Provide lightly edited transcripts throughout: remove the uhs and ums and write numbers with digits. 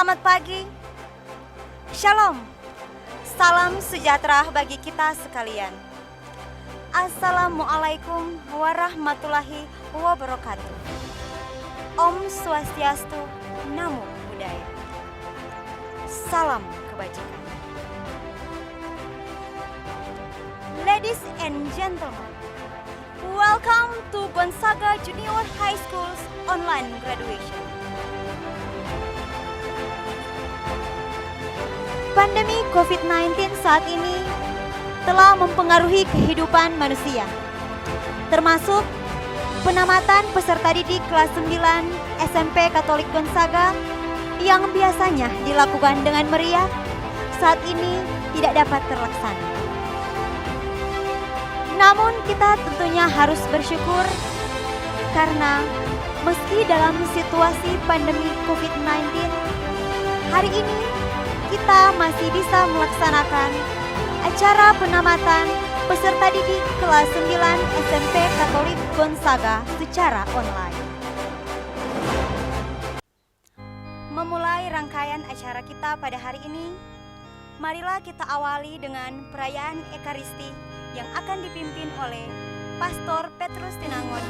Selamat pagi. Shalom. Salam sejahtera bagi kita sekalian. Assalamualaikum warahmatullahi wabarakatuh. Om Swastiastu, Namo Buddhaya. Salam kebajikan. Ladies and gentlemen, welcome to Gonzaga Junior High School's online graduation. Pandemi COVID-19 saat ini telah mempengaruhi kehidupan manusia, termasuk penamatan peserta didik kelas 9 SMP Katolik Gonzaga yang biasanya dilakukan dengan meriah, saat ini tidak dapat terlaksana. Namun kita tentunya harus bersyukur karena meski dalam situasi pandemi COVID-19, hari ini kita masih bisa melaksanakan acara penamatan peserta didik kelas 9 SMP Katolik Gonzaga secara online. Memulai rangkaian acara kita pada hari ini, marilah kita awali dengan perayaan Ekaristi yang akan dipimpin oleh Pastor Petrus Tinangon.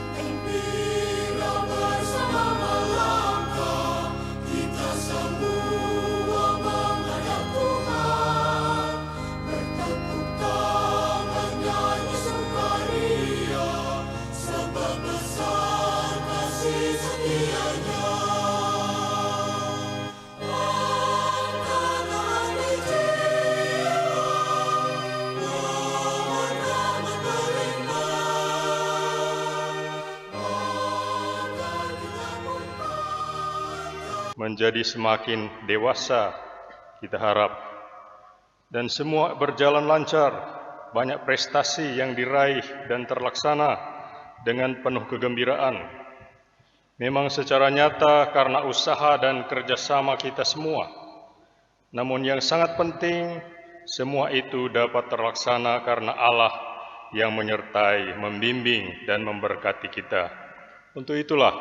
Bila bersama melangkah, kita semua menghadap Tuhan, bertepuk tangan nyanyi sukaria, sebab besar kasih setianya. Menjadi semakin dewasa, kita harap, dan semua berjalan lancar, banyak prestasi yang diraih dan terlaksana dengan penuh kegembiraan. Memang secara nyata karena usaha dan kerjasama kita semua, namun yang sangat penting, semua itu dapat terlaksana karena Allah yang menyertai, membimbing, dan memberkati kita. Untuk itulah,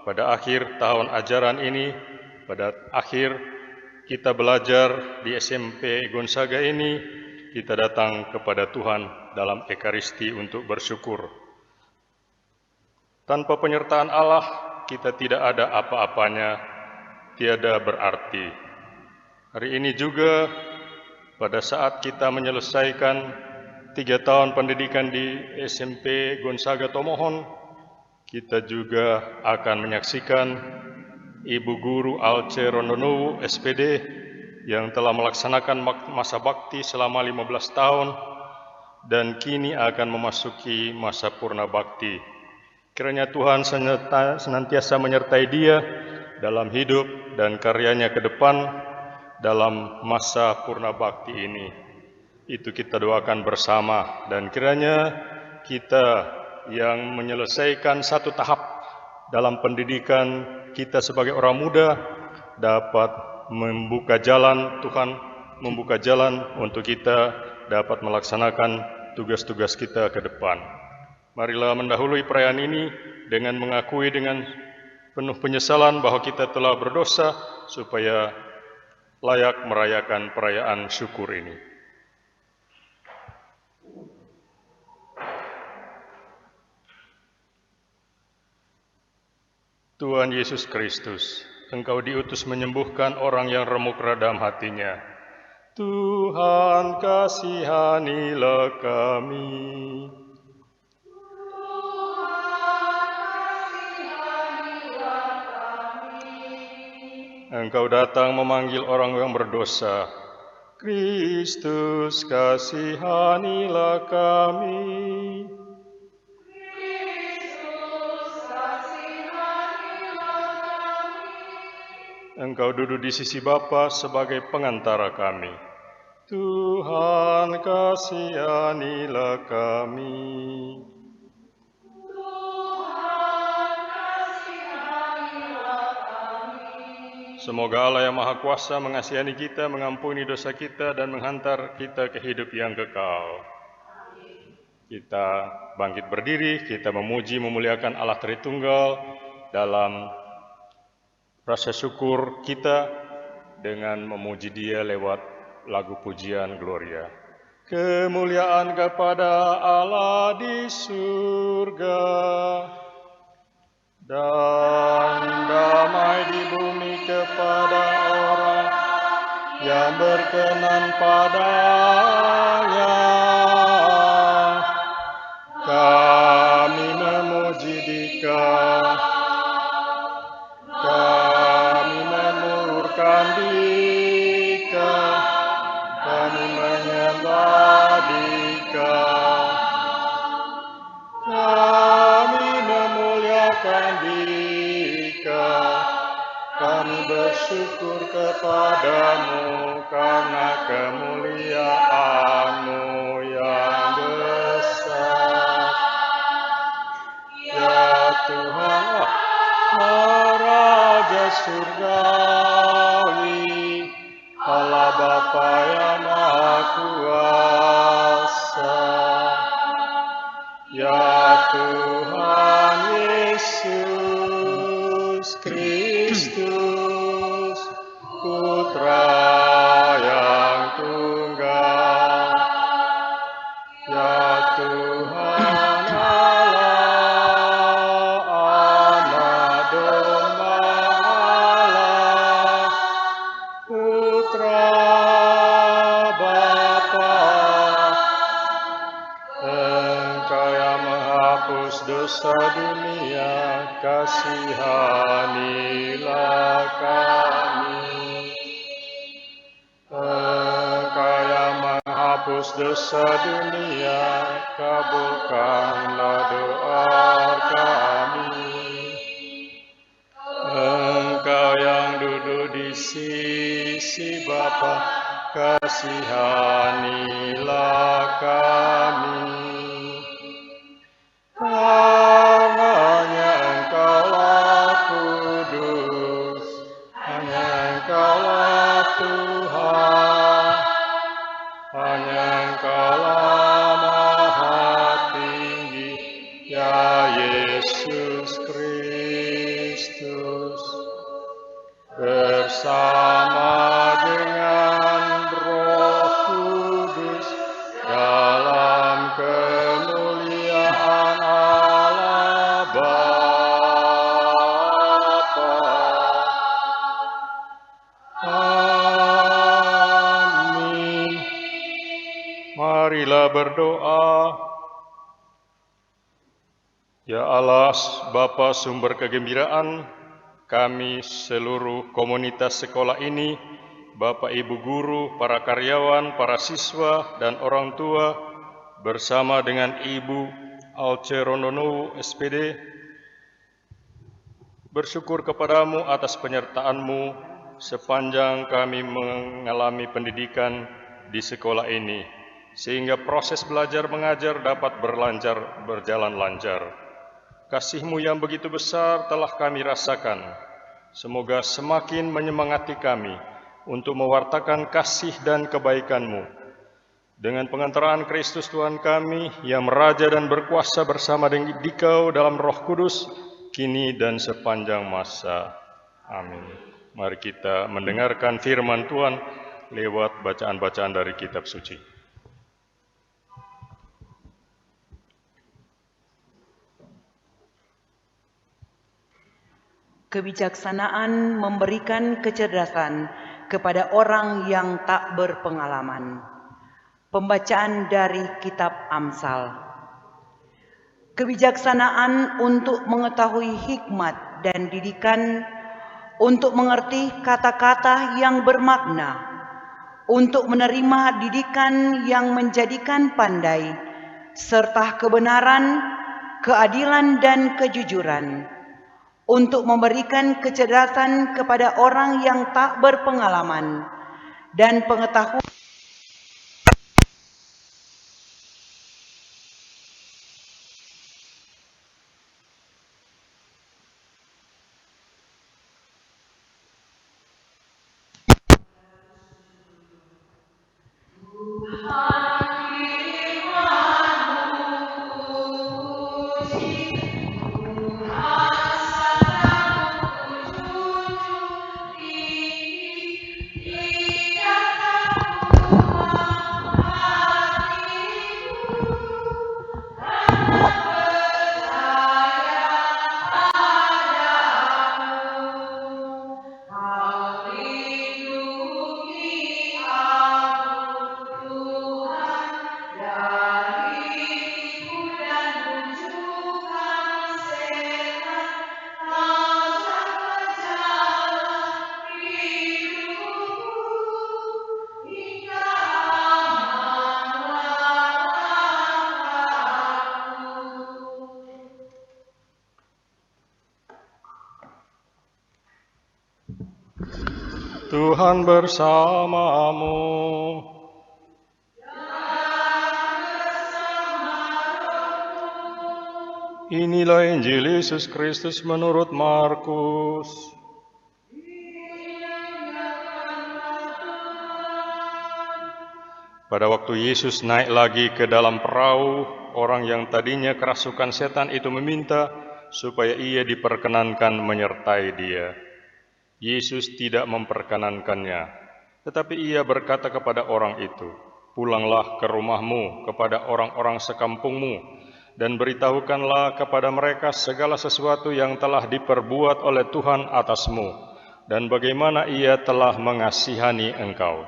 pada akhir tahun ajaran ini, pada akhir kita belajar di SMP Gonzaga ini, kita datang kepada Tuhan dalam Ekaristi untuk bersyukur. Tanpa penyertaan Allah, kita tidak ada apa-apanya, tiada berarti. Hari ini juga, pada saat kita menyelesaikan 3 tahun pendidikan di SMP Gonzaga Tomohon, kita juga akan menyaksikan Ibu Guru Alce Rondonowo SPD yang telah melaksanakan masa bakti selama 15 tahun dan kini akan memasuki masa purna bakti. Kiranya Tuhan senantiasa menyertai dia dalam hidup dan karyanya ke depan dalam masa purna bakti ini. Itu kita doakan bersama, dan kiranya kita yang menyelesaikan satu tahap dalam pendidikan kita sebagai orang muda dapat membuka jalan, Tuhan membuka jalan untuk kita dapat melaksanakan tugas-tugas kita ke depan. Marilah mendahului perayaan ini dengan mengakui dengan penuh penyesalan bahwa kita telah berdosa supaya layak merayakan perayaan syukur ini. Tuhan Yesus Kristus, Engkau diutus menyembuhkan orang yang remuk radam hatinya. Tuhan kasihanilah kami. Engkau datang memanggil orang yang berdosa. Kristus kasihanilah kami. Engkau duduk di sisi Bapa sebagai pengantara kami. Tuhan kasihanilah kami. Semoga Allah yang Maha Kuasa mengasihani kita, mengampuni dosa kita, dan menghantar kita ke hidup yang kekal. Kita bangkit berdiri, kita memuji, memuliakan Allah Tritunggal dalam rasa syukur kita dengan memuji Dia lewat lagu pujian Gloria. Kemuliaan kepada Allah di surga dan damai di bumi kepada orang yang berkenan padanya. Kami memuji Dikau, kami memurkan Dikau, kami menyembah Dikau, kami memuliakan Dikau, kami bersyukur kepadamu karena kemuliaan-Mu yang besar. Ya Tuhan, Raja Surgawi, Allah Bapa yang Maha Kuasa. Ya Tuhan Yesus Kristus, Putra yang tunggal. Ya Tuhan Allah, Anak Domba Allah, Putra Bapa, Engkau yang menghapus dosa dunia, kasihanilah kami. Engkau yang menghapus dosa dunia, kabulkanlah doa kami. Engkau yang duduk di sisi Bapa, kasihanilah kami. Hanya Engkaulah kudus, hanya Engkaulah Tuhan, hanya Engkaulah Maha Tinggi, ya Yesus Kristus. Bersama dengan Roh Kudus dalam kemuliaan Allah Bapa. Amin. Marilah berdoa. Ya Allah, Bapa sumber kegembiraan, kami seluruh komunitas sekolah ini, Bapak Ibu guru, para karyawan, para siswa, dan orang tua, bersama dengan Ibu Alce Rondonowo SPD, bersyukur kepadamu atas penyertaan-Mu sepanjang kami mengalami pendidikan di sekolah ini, sehingga proses belajar mengajar dapat berjalan lancar. Kasih-Mu yang begitu besar telah kami rasakan. Semoga semakin menyemangati kami untuk mewartakan kasih dan kebaikan-Mu. Dengan pengantaraan Kristus Tuhan kami yang meraja dan berkuasa bersama dengan Dikau dalam Roh Kudus, kini dan sepanjang masa. Amin. Mari kita mendengarkan firman Tuhan lewat bacaan-bacaan dari kitab suci. Kebijaksanaan memberikan kecerdasan kepada orang yang tak berpengalaman. Pembacaan dari kitab Amsal. Kebijaksanaan untuk mengetahui hikmat dan didikan, untuk mengerti kata-kata yang bermakna, untuk menerima didikan yang menjadikan pandai, serta kebenaran, keadilan dan kejujuran, untuk memberikan kecerdasan kepada orang yang tak berpengalaman dan pengetahuan Tuhan bersamamu. Inilah Injil Yesus Kristus menurut Markus. Pada waktu Yesus naik lagi ke dalam perahu, orang yang tadinya kerasukan setan itu meminta supaya ia diperkenankan menyertai dia. Yesus tidak memperkenankannya, tetapi ia berkata kepada orang itu, "Pulanglah ke rumahmu kepada orang-orang sekampungmu, dan beritahukanlah kepada mereka segala sesuatu yang telah diperbuat oleh Tuhan atasmu, dan bagaimana ia telah mengasihani engkau."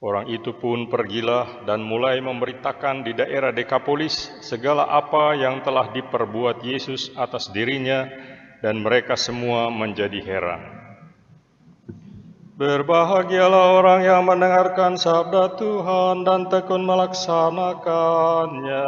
Orang itu pun pergilah dan mulai memberitakan di daerah Dekapolis segala apa yang telah diperbuat Yesus atas dirinya, dan mereka semua menjadi heran. Berbahagialah orang yang mendengarkan sabda Tuhan dan tekun melaksanakannya.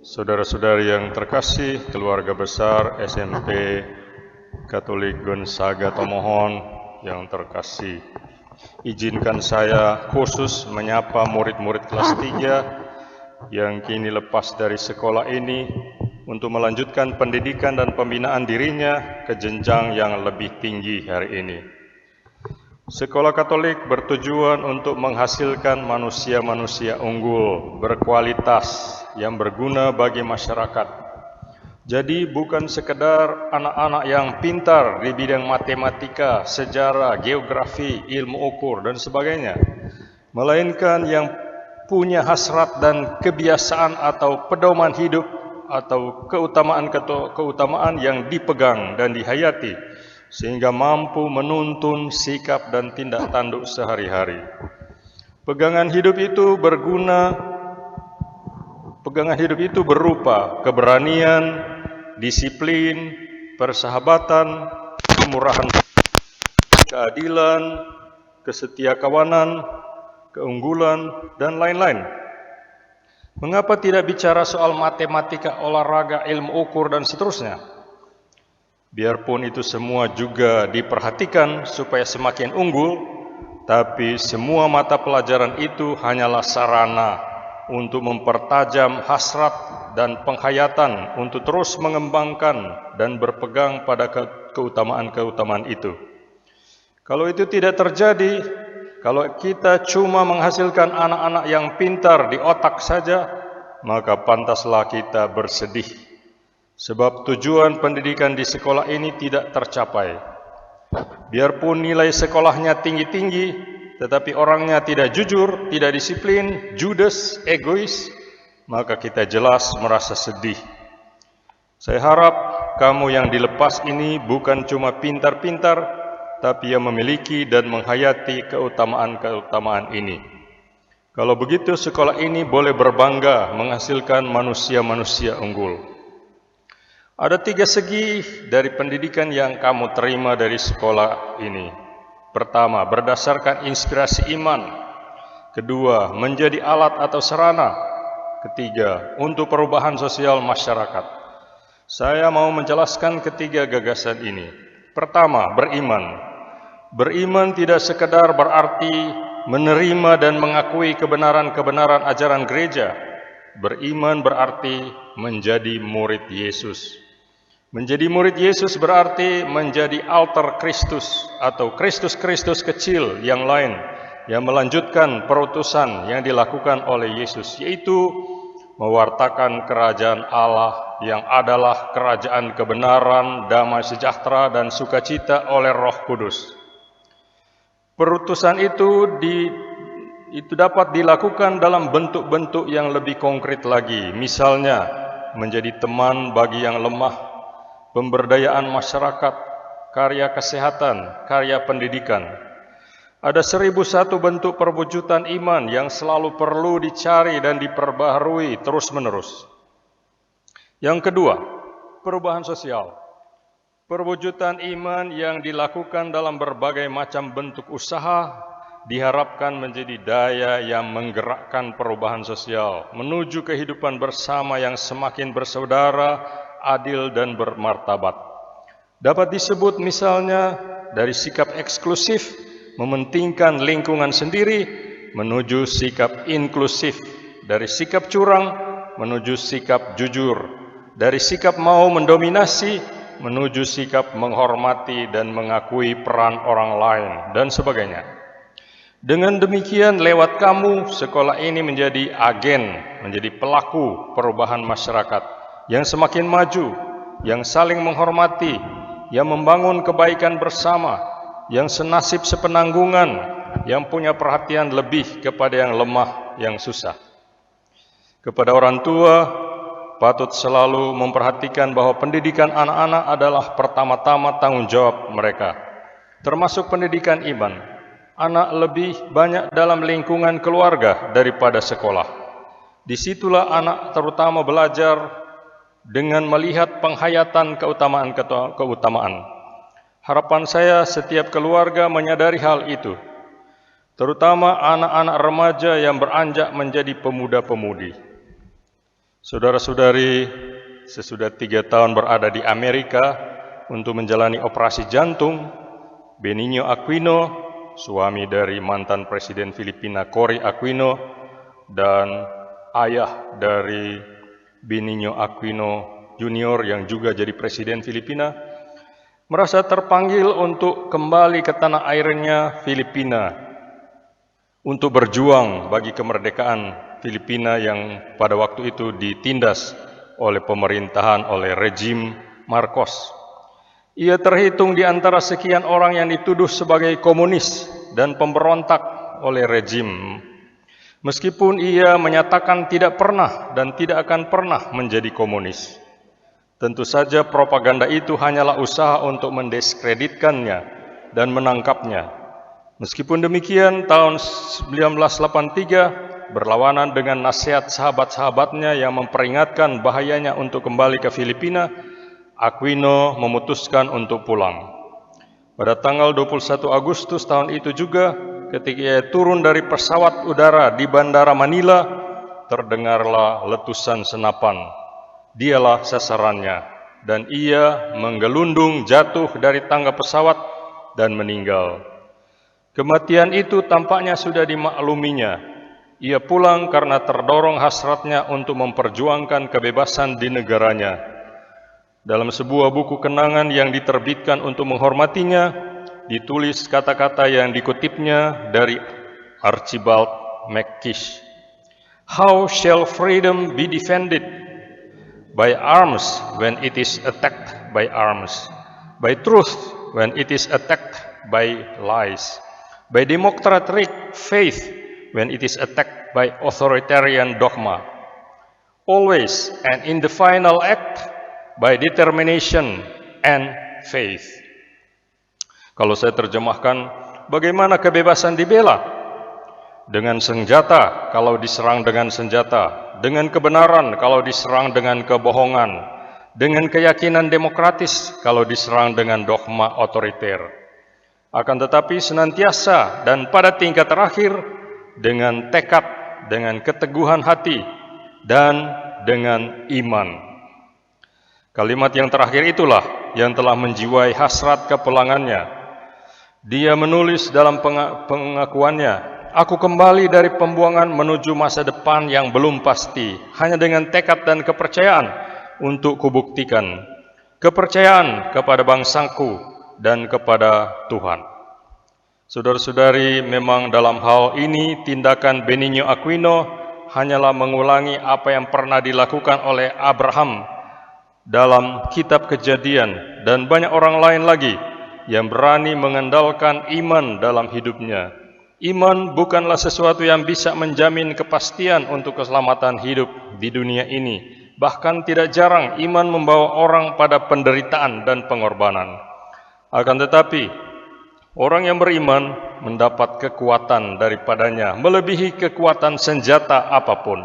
Saudara-saudari yang terkasih, keluarga besar SMP Katolik Gonzaga Tomohon yang terkasih, izinkan saya khusus menyapa murid-murid kelas 3 yang kini lepas dari sekolah ini untuk melanjutkan pendidikan dan pembinaan dirinya ke jenjang yang lebih tinggi hari ini. Sekolah Katolik bertujuan untuk menghasilkan manusia-manusia unggul, berkualitas, yang berguna bagi masyarakat. Jadi bukan sekedar anak-anak yang pintar di bidang matematika, sejarah, geografi, ilmu ukur, dan sebagainya, melainkan yang punya hasrat dan kebiasaan atau pedoman hidup atau keutamaan yang dipegang dan dihayati, sehingga mampu menuntun sikap dan tindak tanduk sehari-hari. Pegangan hidup itu berupa keberanian, disiplin, persahabatan, kemurahan, keadilan, kesetiakawanan, keunggulan, dan lain-lain. Mengapa tidak bicara soal matematika, olahraga, ilmu ukur, dan seterusnya? Biarpun itu semua juga diperhatikan supaya semakin unggul, tapi semua mata pelajaran itu hanyalah sarana untuk mempertajam hasrat dan penghayatan untuk terus mengembangkan dan berpegang pada keutamaan-keutamaan itu. Kalau itu tidak terjadi, kalau kita cuma menghasilkan anak-anak yang pintar di otak saja, maka pantaslah kita bersedih. Sebab tujuan pendidikan di sekolah ini tidak tercapai. Biarpun nilai sekolahnya tinggi-tinggi, tetapi orangnya tidak jujur, tidak disiplin, judes, egois, maka kita jelas merasa sedih. Saya harap kamu yang dilepas ini bukan cuma pintar-pintar, tapi yang memiliki dan menghayati keutamaan-keutamaan ini. Kalau begitu, sekolah ini boleh berbangga menghasilkan manusia-manusia unggul. Ada 3 segi dari pendidikan yang kamu terima dari sekolah ini. Pertama, berdasarkan inspirasi iman. Kedua, menjadi alat atau sarana. Ketiga, untuk perubahan sosial masyarakat. Saya mau menjelaskan ketiga gagasan ini. Pertama, beriman. Beriman tidak sekedar berarti menerima dan mengakui kebenaran-kebenaran ajaran gereja. Beriman berarti menjadi murid Yesus. Menjadi murid Yesus berarti menjadi alter Kristus atau Kristus-Kristus kecil yang lain yang melanjutkan perutusan yang dilakukan oleh Yesus, yaitu mewartakan kerajaan Allah yang adalah kerajaan kebenaran, damai sejahtera, dan sukacita oleh Roh Kudus. Perutusan itu dapat dilakukan dalam bentuk-bentuk yang lebih konkret lagi, misalnya menjadi teman bagi yang lemah, pemberdayaan masyarakat, karya kesehatan, karya pendidikan. Ada 1001 bentuk perwujudan iman yang selalu perlu dicari dan diperbaharui terus-menerus. Yang kedua, perubahan sosial. Perwujudan iman yang dilakukan dalam berbagai macam bentuk usaha diharapkan menjadi daya yang menggerakkan perubahan sosial menuju kehidupan bersama yang semakin bersaudara, adil dan bermartabat. Dapat disebut misalnya dari sikap eksklusif mementingkan lingkungan sendiri menuju sikap inklusif, dari sikap curang menuju sikap jujur, dari sikap mau mendominasi menuju sikap menghormati dan mengakui peran orang lain, dan sebagainya. Dengan demikian, lewat kamu, sekolah ini menjadi agen, menjadi pelaku perubahan masyarakat yang semakin maju, yang saling menghormati, yang membangun kebaikan bersama, yang senasib sepenanggungan, yang punya perhatian lebih kepada yang lemah, yang susah. Kepada orang tua, patut selalu memperhatikan bahwa pendidikan anak-anak adalah pertama-tama tanggung jawab mereka, termasuk pendidikan iman. Anak lebih banyak dalam lingkungan keluarga daripada sekolah. Disitulah anak terutama belajar dengan melihat penghayatan keutamaan. Harapan saya setiap keluarga menyadari hal itu, terutama anak-anak remaja yang beranjak menjadi pemuda-pemudi. Saudara-saudari, sesudah 3 tahun berada di Amerika untuk menjalani operasi jantung, Benigno Aquino, suami dari mantan Presiden Filipina Cory Aquino dan ayah dari Benigno Aquino Junior yang juga jadi Presiden Filipina, merasa terpanggil untuk kembali ke tanah airnya Filipina untuk berjuang bagi kemerdekaan Filipina yang pada waktu itu ditindas oleh pemerintahan oleh rejim Marcos. Ia terhitung di antara sekian orang yang dituduh sebagai komunis dan pemberontak oleh rejim. Meskipun ia menyatakan tidak pernah dan tidak akan pernah menjadi komunis. Tentu saja propaganda itu hanyalah usaha untuk mendiskreditkannya dan menangkapnya. Meskipun demikian, tahun 1983 berlawanan dengan nasihat sahabat-sahabatnya yang memperingatkan bahayanya untuk kembali ke Filipina, Aquino memutuskan untuk pulang. Pada tanggal 21 Agustus tahun itu juga, ketika ia turun dari pesawat udara di Bandara Manila, terdengarlah letusan senapan. Dialah sasarannya, dan ia menggelundung jatuh dari tangga pesawat dan meninggal. Kematian itu tampaknya sudah dimakluminya. Ia pulang karena terdorong hasratnya untuk memperjuangkan kebebasan di negaranya. Dalam sebuah buku kenangan yang diterbitkan untuk menghormatinya, ditulis kata-kata yang dikutipnya dari Archibald MacLeish. How shall freedom be defended? By arms when it is attacked by arms, by truth when it is attacked by lies, by democratic faith when it is attacked by authoritarian dogma. Always and in the final act by determination and faith. Kalau saya terjemahkan, bagaimana kebebasan dibela? Dengan senjata kalau diserang dengan senjata, dengan kebenaran kalau diserang dengan kebohongan, dengan keyakinan demokratis kalau diserang dengan dogma otoriter. Akan tetapi senantiasa dan pada tingkat terakhir dengan tekad, dengan keteguhan hati, dan dengan iman. Kalimat yang terakhir itulah yang telah menjiwai hasrat kepulangannya. Dia menulis dalam pengakuannya, aku kembali dari pembuangan menuju masa depan yang belum pasti, hanya dengan tekad dan kepercayaan untuk kubuktikan. Kepercayaan kepada bangsaku dan kepada Tuhan. Saudara-saudari, memang dalam hal ini tindakan Benigno Aquino hanyalah mengulangi apa yang pernah dilakukan oleh Abraham dalam kitab Kejadian dan banyak orang lain lagi yang berani mengandalkan iman dalam hidupnya. Iman bukanlah sesuatu yang bisa menjamin kepastian untuk keselamatan hidup di dunia ini. Bahkan tidak jarang iman membawa orang pada penderitaan dan pengorbanan. Akan tetapi orang yang beriman mendapat kekuatan daripadanya, melebihi kekuatan senjata apapun.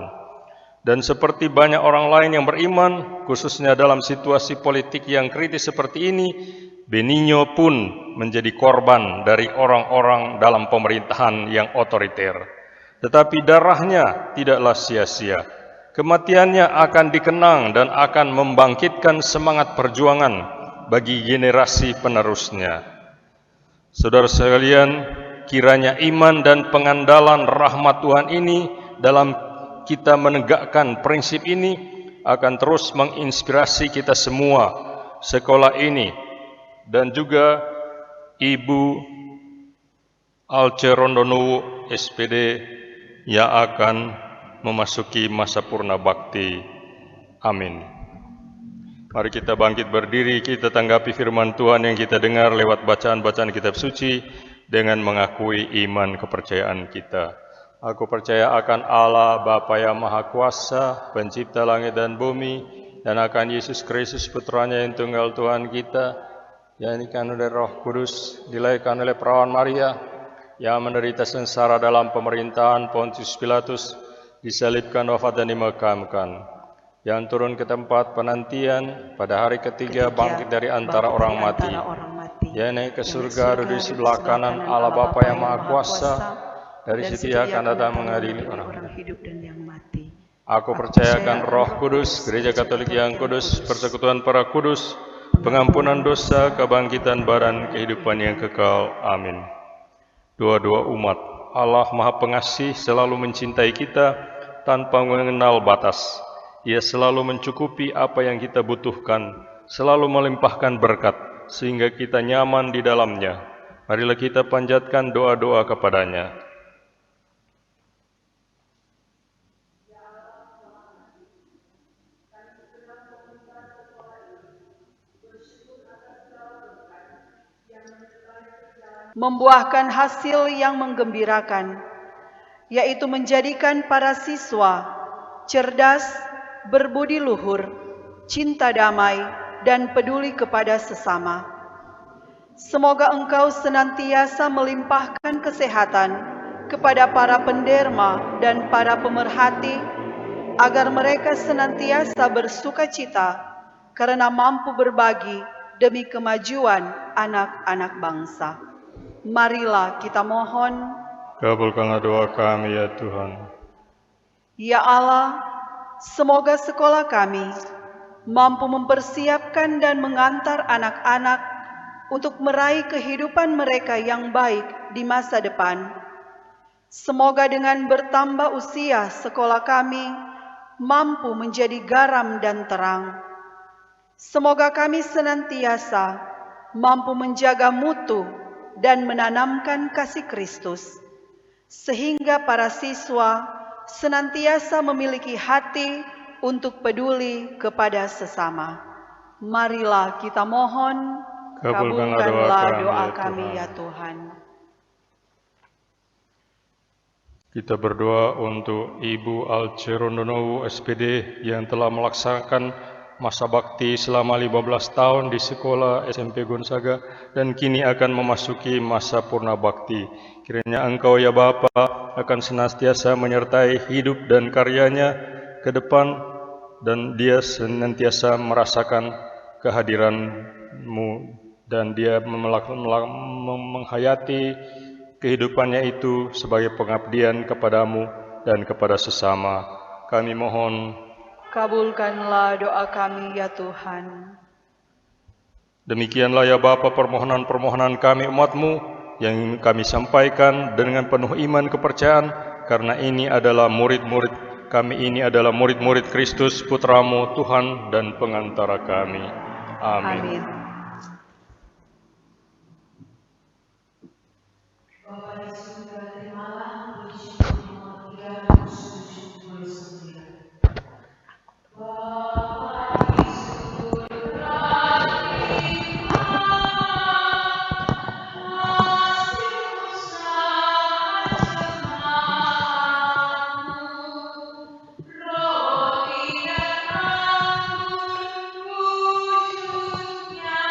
Dan seperti banyak orang lain yang beriman, khususnya dalam situasi politik yang kritis seperti ini, Benigno pun menjadi korban dari orang-orang dalam pemerintahan yang otoriter. Tetapi darahnya tidaklah sia-sia. Kematiannya akan dikenang dan akan membangkitkan semangat perjuangan bagi generasi penerusnya. Saudara sekalian, kiranya iman dan pengandalan rahmat Tuhan ini dalam kita menegakkan prinsip ini akan terus menginspirasi kita semua, sekolah ini, dan juga Ibu Alce Rondonuwu SPD yang akan memasuki masa purna bakti. Amin. Mari kita bangkit berdiri, kita tanggapi firman Tuhan yang kita dengar lewat bacaan-bacaan kitab suci dengan mengakui iman kepercayaan kita. Aku percaya akan Allah Bapa yang Maha Kuasa, pencipta langit dan bumi, dan akan Yesus Kristus Putranya yang tunggal Tuhan kita, yang dikandung oleh Roh Kudus, dilahirkan oleh perawan Maria, yang menderita sengsara dalam pemerintahan Pontius Pilatus, disalibkan, wafat dan dimakamkan, yang turun ke tempat penantian, pada hari ketiga bangkit dari antara orang mati, yang naik ke surga, duduk di sebelah kanan Allah Bapa yang Maha Kuasa, dari situ ia akan datang mengadili orang hidup dan yang mati. Aku percayakan Roh Kudus, Gereja Katolik yang kudus, persekutuan para kudus, pengampunan dosa, kebangkitan badan, kehidupan yang kekal. Amin. Doa-doa umat. Allah Maha Pengasih selalu mencintai kita tanpa mengenal batas. Ia selalu mencukupi apa yang kita butuhkan, selalu melimpahkan berkat, sehingga kita nyaman di dalamnya. Marilah kita panjatkan doa-doa kepadanya. Membuahkan hasil yang menggembirakan, yaitu menjadikan para siswa cerdas, berbudi luhur, cinta damai, dan peduli kepada sesama. Semoga Engkau senantiasa melimpahkan kesehatan kepada para penderma dan para pemerhati, agar mereka senantiasa bersukacita karena mampu berbagi demi kemajuan anak-anak bangsa. Marilah kita mohon. Kabulkanlah doa kami ya Tuhan. Ya Allah, semoga sekolah kami mampu mempersiapkan dan mengantar anak-anak untuk meraih kehidupan mereka yang baik di masa depan. Semoga dengan bertambah usia sekolah kami mampu menjadi garam dan terang. Semoga kami senantiasa mampu menjaga mutu dan menanamkan kasih Kristus, sehingga para siswa senantiasa memiliki hati untuk peduli kepada sesama. Marilah kita mohon, kabulkanlah doa kami ya Tuhan. Kita berdoa untuk Ibu Alce Rondonuwu SPD yang telah melaksanakan masa bakti selama 15 tahun di sekolah SMP Gonzaga dan kini akan memasuki masa purna bakti. Kiranya Engkau ya Bapa akan senantiasa menyertai hidup dan karyanya ke depan, dan dia senantiasa merasakan kehadiran-Mu, dan dia menghayati kehidupannya itu sebagai pengabdian kepadamu dan kepada sesama. Kami mohon, kabulkanlah doa kami ya Tuhan. demikianlah ya Bapa permohonan-permohonan kami umat-Mu yang kami sampaikan dengan penuh iman kepercayaan, karena ini adalah murid-murid kami, ini adalah murid-murid Kristus Putra-Mu, Tuhan dan pengantara kami. Amin. Amin. Roti dan anggur wujudnya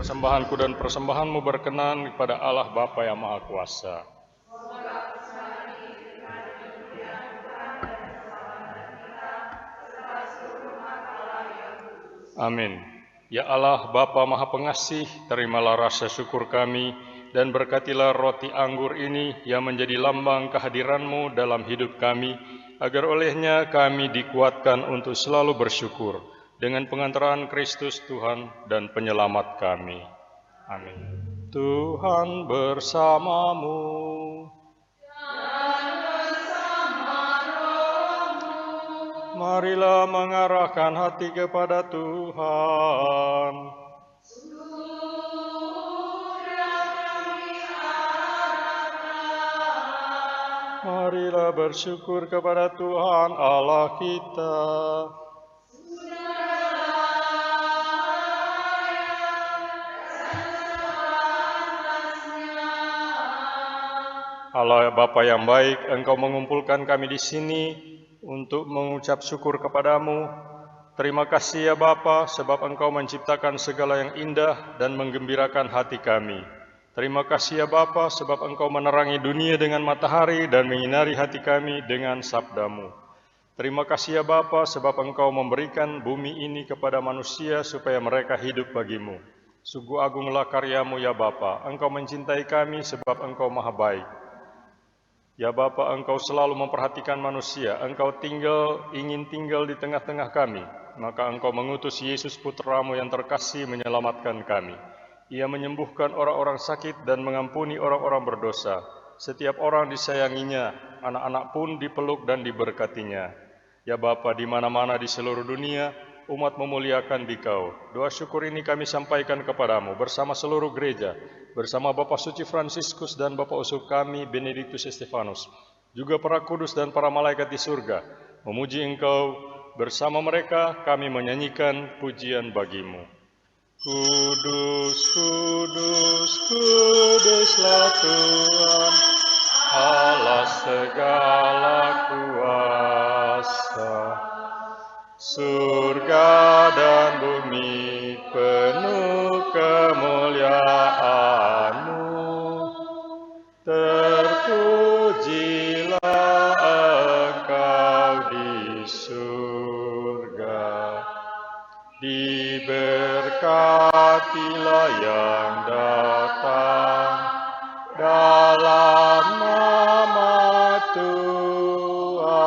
persembahanku dan persembahanmu berkenan kepada Allah Bapa yang Maha Kuasa. Amin. Ya Allah, Bapa Maha Pengasih, terimalah rasa syukur kami dan berkatilah roti anggur ini yang menjadi lambang kehadiran-Mu dalam hidup kami, agar olehnya kami dikuatkan untuk selalu bersyukur dengan pengantaran Kristus Tuhan dan Penyelamat kami. Amin. Tuhan bersamamu. Marilah mengarahkan hati kepada Tuhan. Marilah bersyukur kepada Tuhan Allah kita. Allah Bapa yang baik, Engkau mengumpulkan kami di sini untuk mengucap syukur kepadamu. Terima kasih ya Bapa, sebab Engkau menciptakan segala yang indah dan menggembirakan hati kami. Terima kasih ya Bapa, sebab Engkau menerangi dunia dengan matahari dan menyinari hati kami dengan sabda-Mu. Terima kasih ya Bapa, sebab Engkau memberikan bumi ini kepada manusia supaya mereka hidup bagimu. Sungguh agunglah karya-Mu ya Bapa, Engkau mencintai kami sebab Engkau maha baik. Ya Bapa, Engkau selalu memperhatikan manusia, Engkau ingin tinggal di tengah-tengah kami, maka Engkau mengutus Yesus Putra-Mu yang terkasih menyelamatkan kami. Ia menyembuhkan orang-orang sakit dan mengampuni orang-orang berdosa. Setiap orang disayanginya, anak-anak pun dipeluk dan diberkatinya. Ya Bapa, di mana-mana di seluruh dunia, umat memuliakan Dikau. Doa syukur ini kami sampaikan kepadamu bersama seluruh gereja, bersama Bapak Suci Fransiskus dan Bapak Uskup kami Benediktus Estefanus, juga para kudus dan para malaikat di surga. Memuji Engkau, bersama mereka kami menyanyikan pujian bagi-Mu. Kudus, kudus, kuduslah Tuhan, Allah segala kuasa. Surga dan bumi penuh kemuliaan-Mu. Terpujilah Engkau di surga. Diberkatilah yang datang dalam nama Tuhan.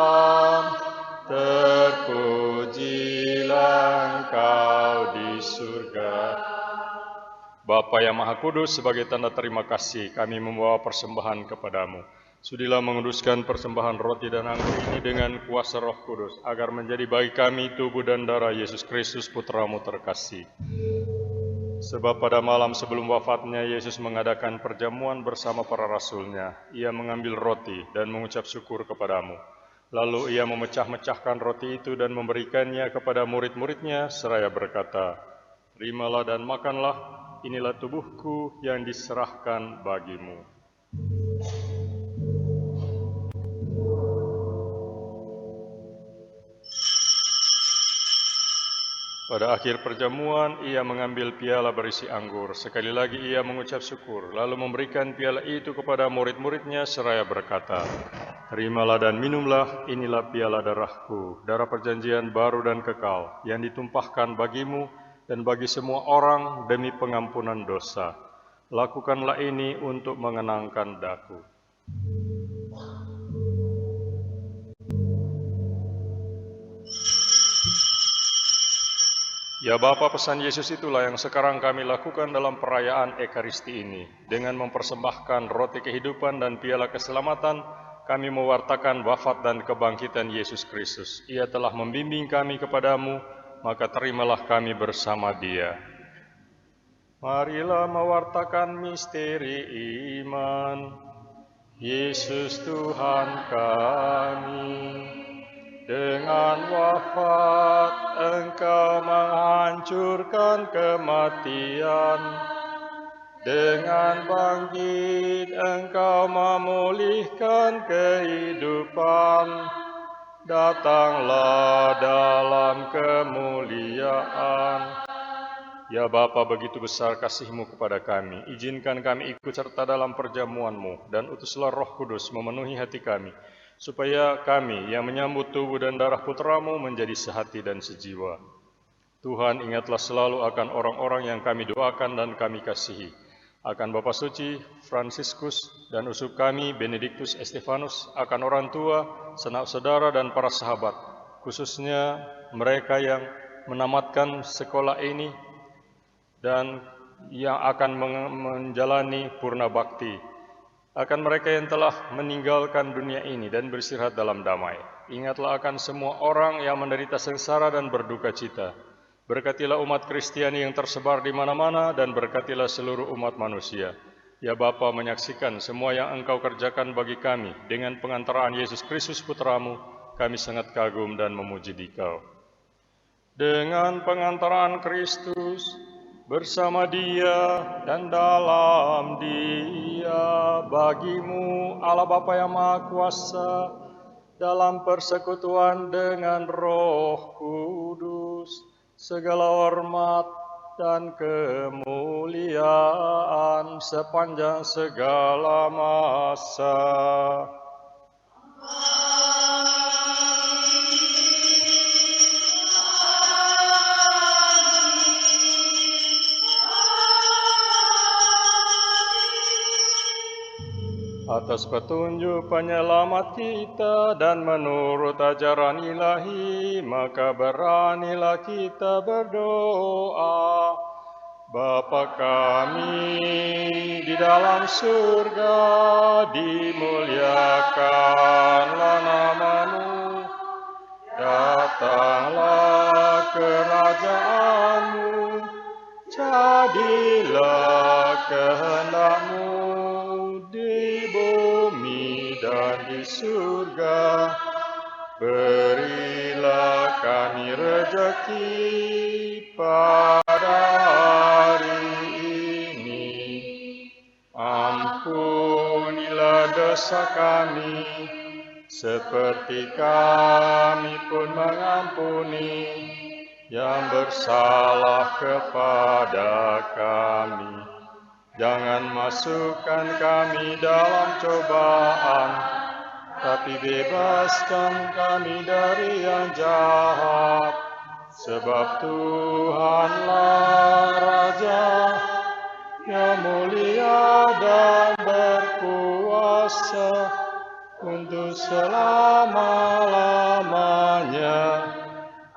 Terpujilah Engkau di surga. Bapa yang Maha Kudus, sebagai tanda terima kasih kami membawa persembahan kepadamu. Sudilah menguduskan persembahan roti dan anggur ini dengan kuasa Roh Kudus, agar menjadi bagi kami tubuh dan darah Yesus Kristus Putra-Mu terkasih. Sebab pada malam sebelum wafatnya, Yesus mengadakan perjamuan bersama para rasul-Nya. Ia mengambil roti dan mengucap syukur kepadamu. Lalu ia memecah-mecahkan roti itu dan memberikannya kepada murid-murid-Nya seraya berkata, "Terimalah dan makanlah, inilah tubuhku yang diserahkan bagimu." Pada akhir perjamuan, ia mengambil piala berisi anggur. Sekali lagi ia mengucap syukur, lalu memberikan piala itu kepada murid-murid-Nya seraya berkata, "Terimalah dan minumlah, inilah piala darahku, darah perjanjian baru dan kekal, yang ditumpahkan bagimu dan bagi semua orang demi pengampunan dosa. Lakukanlah ini untuk mengenangkan daku." Ya Bapa, pesan Yesus itulah yang sekarang kami lakukan dalam perayaan Ekaristi ini. Dengan mempersembahkan roti kehidupan dan piala keselamatan, kami mewartakan wafat dan kebangkitan Yesus Kristus. Ia telah membimbing kami kepadamu, maka terimalah kami bersama Dia. Marilah mewartakan misteri iman. Yesus Tuhan kami, dengan wafat Engkau menghancurkan kematian, dengan bangkit Engkau memulihkan kehidupan. Datanglah dalam kemuliaan, Ya Bapa, begitu besar kasih-Mu kepada kami, izinkan kami ikut serta dalam perjamuan-Mu, dan utuslah Roh Kudus memenuhi hati kami, supaya kami yang menyambut tubuh dan darah Putra-Mu menjadi sehati dan sejiwa. Tuhan, ingatlah selalu akan orang-orang yang kami doakan dan kami kasihi, akan Bapa Suci Fransiskus dan uskup kami Benediktus Estefanus, akan orang tua, sanak saudara dan para sahabat, khususnya mereka yang menamatkan sekolah ini dan yang akan menjalani purna bakti, akan mereka yang telah meninggalkan dunia ini dan beristirahat dalam damai. Ingatlah akan semua orang yang menderita sengsara dan berduka cita. Berkatilah umat Kristiani yang tersebar di mana-mana dan berkatilah seluruh umat manusia. Ya Bapa, menyaksikan semua yang Engkau kerjakan bagi kami dengan pengantaraan Yesus Kristus Putra-Mu, kami sangat kagum dan memuji Dikau. Dengan pengantaraan Kristus, bersama Dia dan dalam Dia, bagi-Mu Allah Bapa yang Maha Kuasa, dalam persekutuan dengan Roh Kudus, segala hormat dan kemuliaan sepanjang segala masa. Atas petunjuk penyelamat kita dan menurut ajaran ilahi, maka beranilah kita berdoa. Bapa kami di dalam surga, dimuliakanlah nama-Mu. Datanglah kerajaan-Mu, jadilah kehendak-Mu di bumi dan di surga. Berilah kami rezeki pada hari ini. Ampunilah dosa kami, seperti kami pun mengampuni yang bersalah kepada kami. Jangan masukkan kami dalam cobaan, tapi bebaskan kami dari yang jahat. Sebab Tuhanlah Raja yang mulia dan berkuasa untuk selama-lamanya.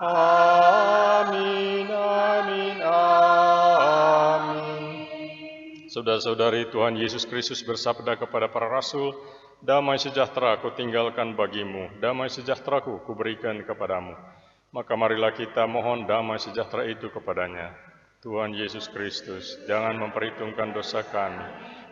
Amin, amin, amin. Saudara-saudari, Tuhan Yesus Kristus bersabda kepada para rasul, "Damai sejahtera aku tinggalkan bagimu, damai sejahteraku kuberikan kepadamu." Maka marilah kita mohon damai sejahtera itu kepadanya. Tuhan Yesus Kristus, jangan memperhitungkan dosa kami,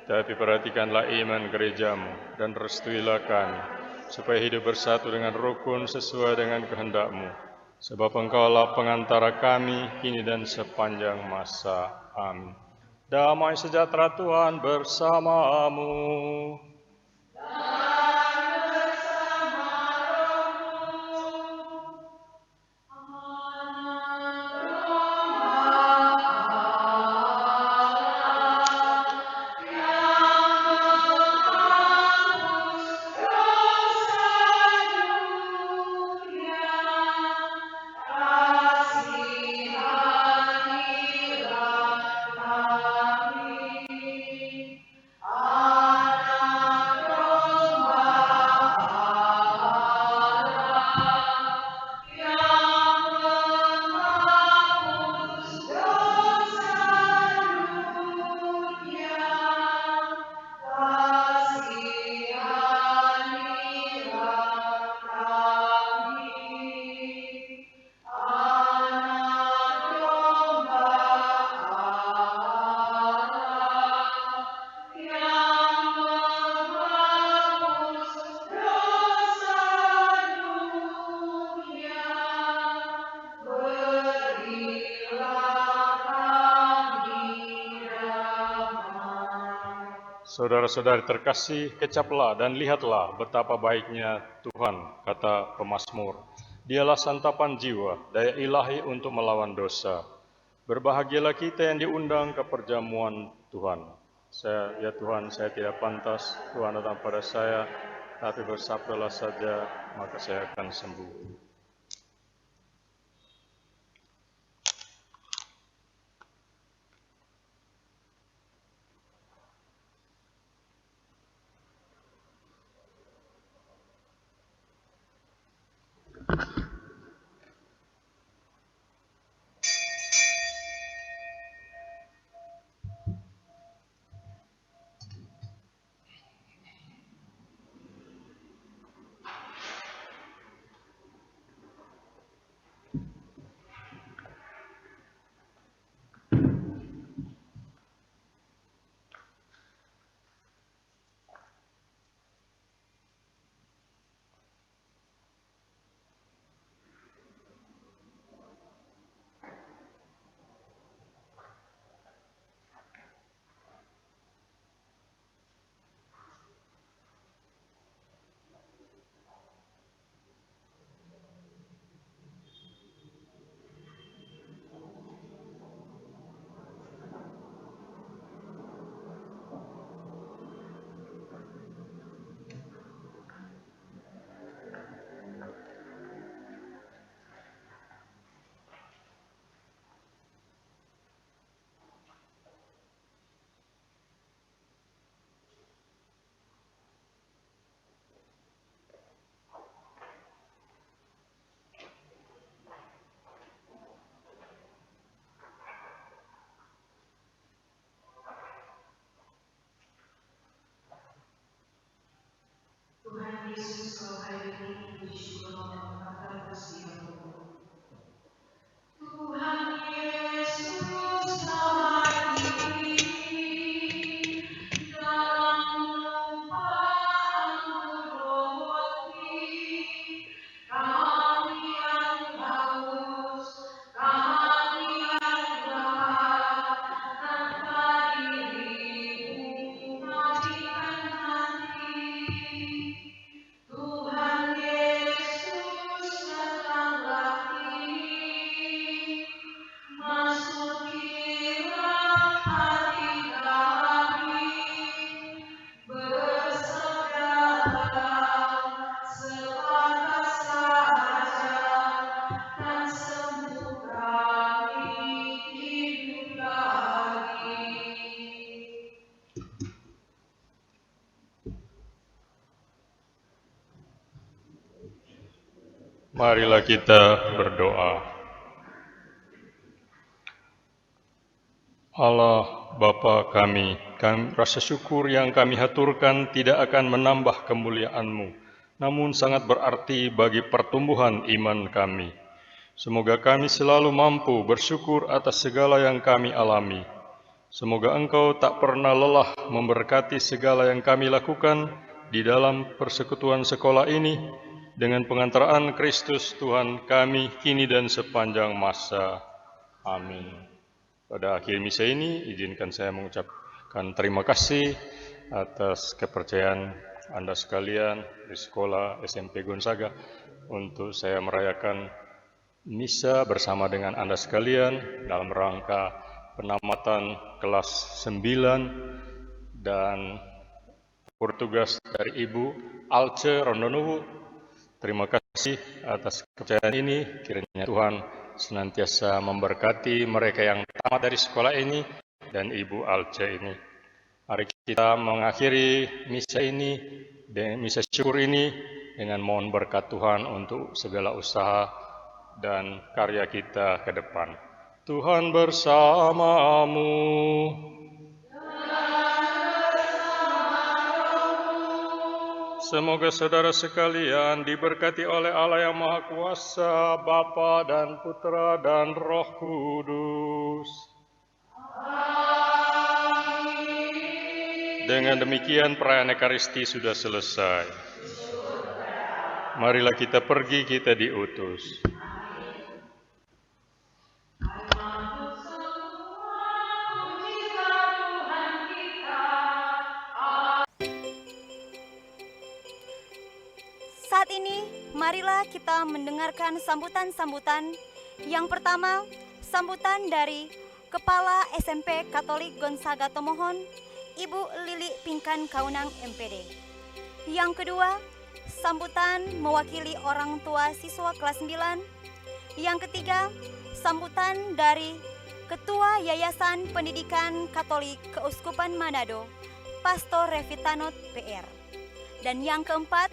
tapi perhatikanlah iman gereja-Mu dan restuilah kami, supaya hidup bersatu dengan rukun sesuai dengan kehendak-Mu. Sebab Engkaulah pengantara kami kini dan sepanjang masa. Amin. Damai sejahtera Tuhan bersamamu. Saudara-saudari terkasih, kecaplah dan lihatlah betapa baiknya Tuhan, kata pemazmur. Dialah santapan jiwa, daya ilahi untuk melawan dosa. Berbahagialah kita yang diundang ke perjamuan Tuhan. Ya Tuhan, saya tidak pantas Tuhan datang pada saya, tapi bersabdalah saja, maka saya akan sembuh. Tuhan Yesus, kau hadir ini, puji syukur mohon kata bersiap. Tuhan Yesus, kau hadir ini, dalam numpang roti, kami yang haus, kami yang lapar, tanpa dirimu kami kan mati. Tuhan Yesus, datanglah kini, masukilah hati kami, bersabdalah sepatah saja, dan sembuh kami hidup lagi. Marilah kita berdoa. Allah Bapa kami rasa syukur yang kami haturkan tidak akan menambah kemuliaan-Mu, namun sangat berarti bagi pertumbuhan iman kami. Semoga kami selalu mampu bersyukur atas segala yang kami alami. Semoga Engkau tak pernah lelah memberkati segala yang kami lakukan di dalam persekutuan sekolah ini, dengan pengantaraan Kristus Tuhan kami kini dan sepanjang masa. Amin. Pada akhir misa ini, izinkan saya mengucapkan terima kasih atas kepercayaan Anda sekalian di sekolah SMP Gonzaga untuk saya merayakan misa bersama dengan Anda sekalian dalam rangka penamatan kelas 9 dan bertugas dari Ibu Alce Rondonuwu. Terima kasih atas kepercayaan ini. Kiranya Tuhan senantiasa memberkati mereka yang tamat dari sekolah ini dan Ibu Alce ini. Mari kita mengakhiri misa ini, misa syukur ini, dengan mohon berkat Tuhan untuk segala usaha dan karya kita ke depan. Tuhan bersamamu. Semoga saudara sekalian diberkati oleh Allah yang Maha Kuasa, Bapa dan Putra dan Roh Kudus. Amin. Dengan demikian perayaan Ekaristi sudah selesai. Marilah kita pergi, kita diutus. Saat ini, marilah kita mendengarkan sambutan-sambutan. Yang pertama, sambutan dari Kepala SMP Katolik Gonzaga Tomohon, Ibu Lili Pinkan Kaunang MPD. Yang kedua, sambutan mewakili orang tua siswa kelas 9. Yang ketiga, sambutan dari Ketua Yayasan Pendidikan Katolik Keuskupan Manado, Pastor Revitanot PR. Dan yang keempat,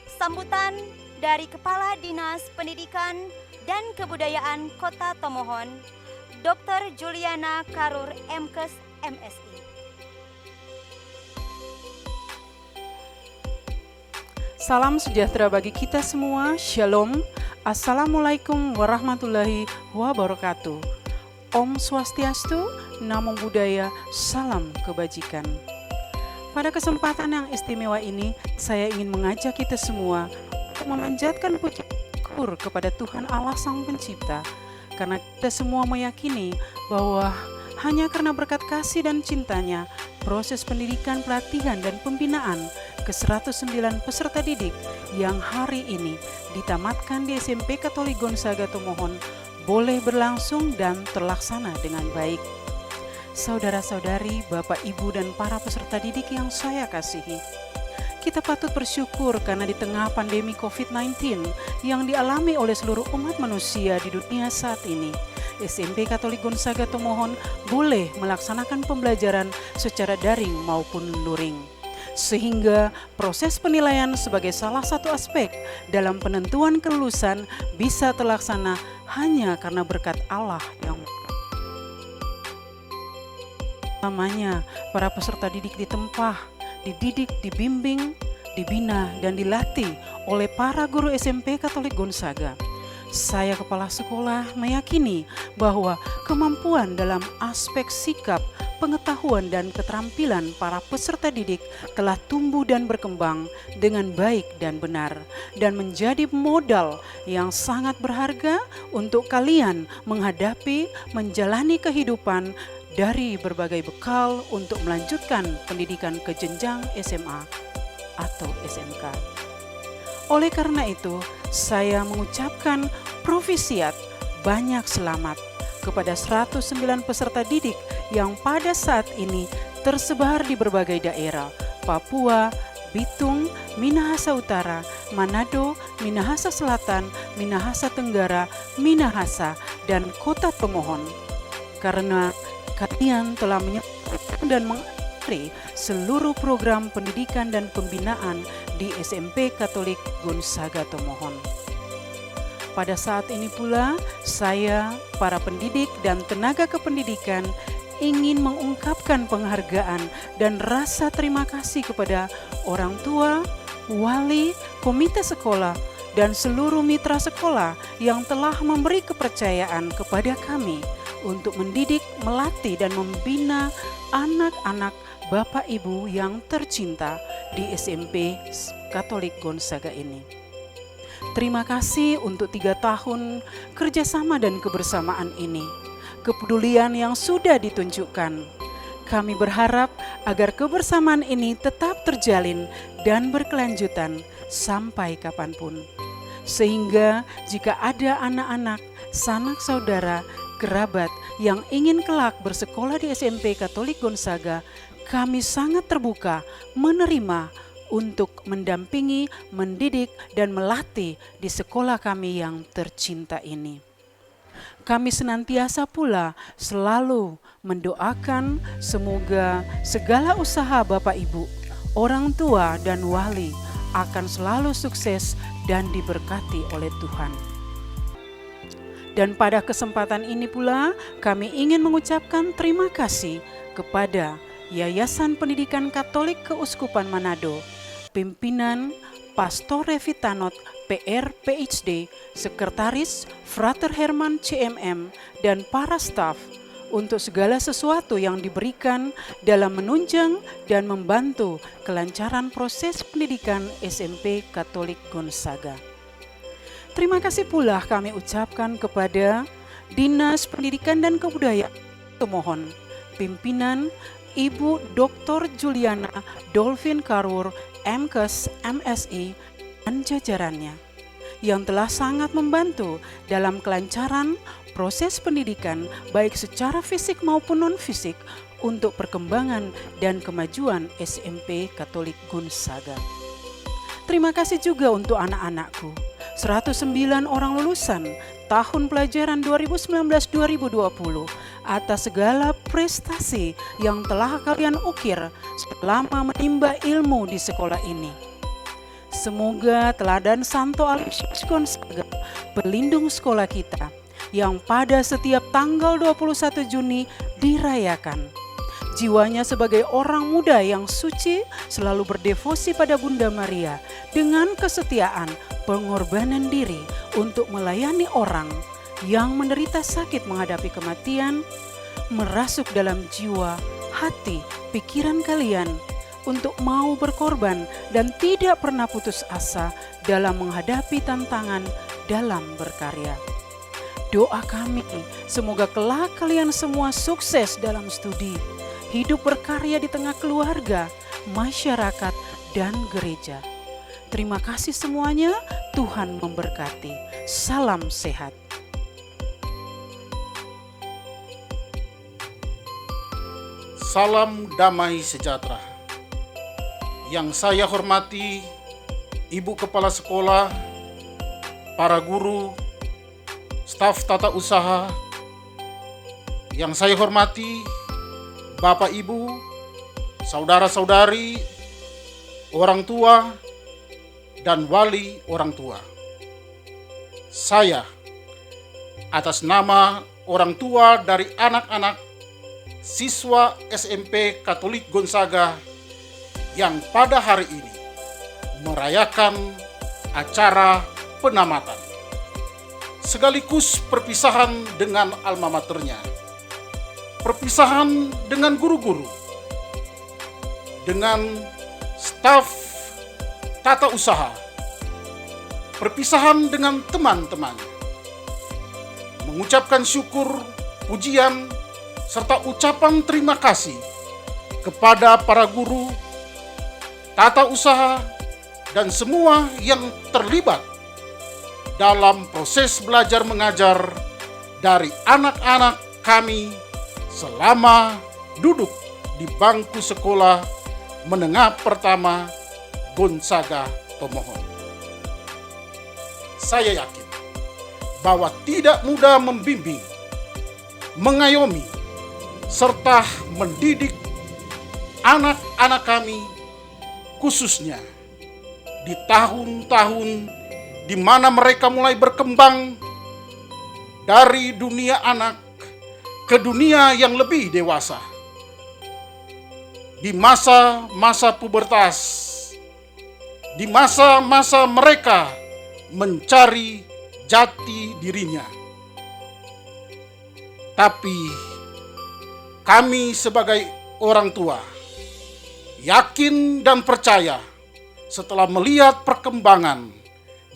sambutan dari Kepala Dinas Pendidikan dan Kebudayaan Kota Tomohon, Dr. Juliana Karur MKes MSI. Salam sejahtera bagi kita semua, Shalom, Assalamualaikum warahmatullahi wabarakatuh. Om Swastiastu, Namo Buddhaya, Salam Kebajikan. Pada kesempatan yang istimewa ini, saya ingin mengajak kita semua untuk memanjatkan puji syukur kepada Tuhan Allah Sang Pencipta, karena kita semua meyakini bahwa hanya karena berkat kasih dan cintanya, proses pendidikan, pelatihan, dan pembinaan ke-109 peserta didik yang hari ini ditamatkan di SMP Katolik Gonzaga Tomohon boleh berlangsung dan terlaksana dengan baik. Saudara-saudari, Bapak, Ibu, dan para peserta didik yang saya kasihi, kita patut bersyukur karena di tengah pandemi COVID-19 yang dialami oleh seluruh umat manusia di dunia saat ini, SMP Katolik Gonzaga Tomohon boleh melaksanakan pembelajaran secara daring maupun luring. Sehingga proses penilaian sebagai salah satu aspek dalam penentuan kelulusan bisa terlaksana hanya karena berkat Allah yang namanya. Para peserta didik ditempah, dididik, dibimbing, dibina, dan dilatih oleh para guru SMP Katolik Gonzaga. Saya kepala sekolah meyakini bahwa kemampuan dalam aspek sikap, pengetahuan, dan keterampilan para peserta didik telah tumbuh dan berkembang dengan baik dan benar, dan menjadi modal yang sangat berharga untuk kalian menghadapi, menjalani kehidupan dari berbagai bekal untuk melanjutkan pendidikan ke jenjang SMA atau SMK. Oleh karena itu, saya mengucapkan profisiat banyak selamat kepada 109 peserta didik yang pada saat ini tersebar di berbagai daerah: Papua, Bitung, Minahasa Utara, Manado, Minahasa Selatan, Minahasa Tenggara, Minahasa, dan Kota Tomohon. Karena kalian telah menyertai dan mengakhiri seluruh program pendidikan dan pembinaan di SMP Katolik Gonzaga Tomohon. Pada saat ini pula, saya, para pendidik dan tenaga kependidikan ingin mengungkapkan penghargaan dan rasa terima kasih kepada orang tua, wali, komite sekolah, dan seluruh mitra sekolah yang telah memberi kepercayaan kepada kami untuk mendidik, melatih, dan membina anak-anak Bapak Ibu yang tercinta di SMP Katolik Gonzaga ini. Terima kasih untuk 3 tahun kerjasama dan kebersamaan ini, kepedulian yang sudah ditunjukkan. Kami berharap agar kebersamaan ini tetap terjalin dan berkelanjutan sampai kapanpun. Sehingga jika ada anak-anak, sanak saudara, kerabat yang ingin kelak bersekolah di SMP Katolik Gonzaga, kami sangat terbuka menerima untuk mendampingi, mendidik, dan melatih di sekolah kami yang tercinta ini. Kami senantiasa pula selalu mendoakan semoga segala usaha Bapak Ibu, orang tua, dan wali akan selalu sukses dan diberkati oleh Tuhan. Dan pada kesempatan ini pula kami ingin mengucapkan terima kasih kepada Yayasan Pendidikan Katolik Keuskupan Manado, pimpinan Pastor Revitanot PR PhD, Sekretaris Frater Herman CMM, dan para staf untuk segala sesuatu yang diberikan dalam menunjang dan membantu kelancaran proses pendidikan SMP Katolik Gonzaga. Terima kasih pula kami ucapkan kepada Dinas Pendidikan dan Kebudayaan Tomohon, pimpinan Ibu Dr. Juliana Dolphin Karur MKes MSI dan jajarannya, yang telah sangat membantu dalam kelancaran proses pendidikan baik secara fisik maupun non-fisik untuk perkembangan dan kemajuan SMP Katolik Gonzaga. Terima kasih juga untuk anak-anakku, 109 orang lulusan tahun pelajaran 2019-2020 atas segala prestasi yang telah kalian ukir selama menimba ilmu di sekolah ini. Semoga teladan Santo Aloysius Gonzaga pelindung sekolah kita yang pada setiap tanggal 21 Juni dirayakan. Jiwanya sebagai orang muda yang suci selalu berdevosi pada Bunda Maria dengan kesetiaan pengorbanan diri untuk melayani orang yang menderita sakit menghadapi kematian, merasuk dalam jiwa, hati, pikiran kalian untuk mau berkorban dan tidak pernah putus asa dalam menghadapi tantangan dalam berkarya. Doa kami, semoga kelak kalian semua sukses dalam studi, hidup berkarya di tengah keluarga, masyarakat, dan gereja. Terima kasih semuanya, Tuhan memberkati. Salam sehat. Salam damai sejahtera. Yang saya hormati Ibu Kepala Sekolah, para guru, staf tata usaha. Yang saya hormati Bapak Ibu, saudara-saudari, orang tua, dan wali orang tua. Saya, atas nama orang tua dari anak-anak siswa SMP Katolik Gonzaga yang pada hari ini merayakan acara penamatan, sekaligus perpisahan dengan alma maternya, perpisahan dengan guru-guru, dengan staf tata usaha, perpisahan dengan teman-teman, mengucapkan syukur, pujian, serta ucapan terima kasih kepada para guru, tata usaha, dan semua yang terlibat dalam proses belajar mengajar dari anak-anak kami selama duduk di bangku sekolah menengah pertama Gonzaga Tomohon. Saya yakin bahwa tidak mudah membimbing, mengayomi, serta mendidik anak-anak kami, khususnya di tahun-tahun di mana mereka mulai berkembang dari dunia anak ke dunia yang lebih dewasa. Di masa-masa pubertas, di masa-masa mereka mencari jati dirinya. Tapi kami sebagai orang tua yakin dan percaya setelah melihat perkembangan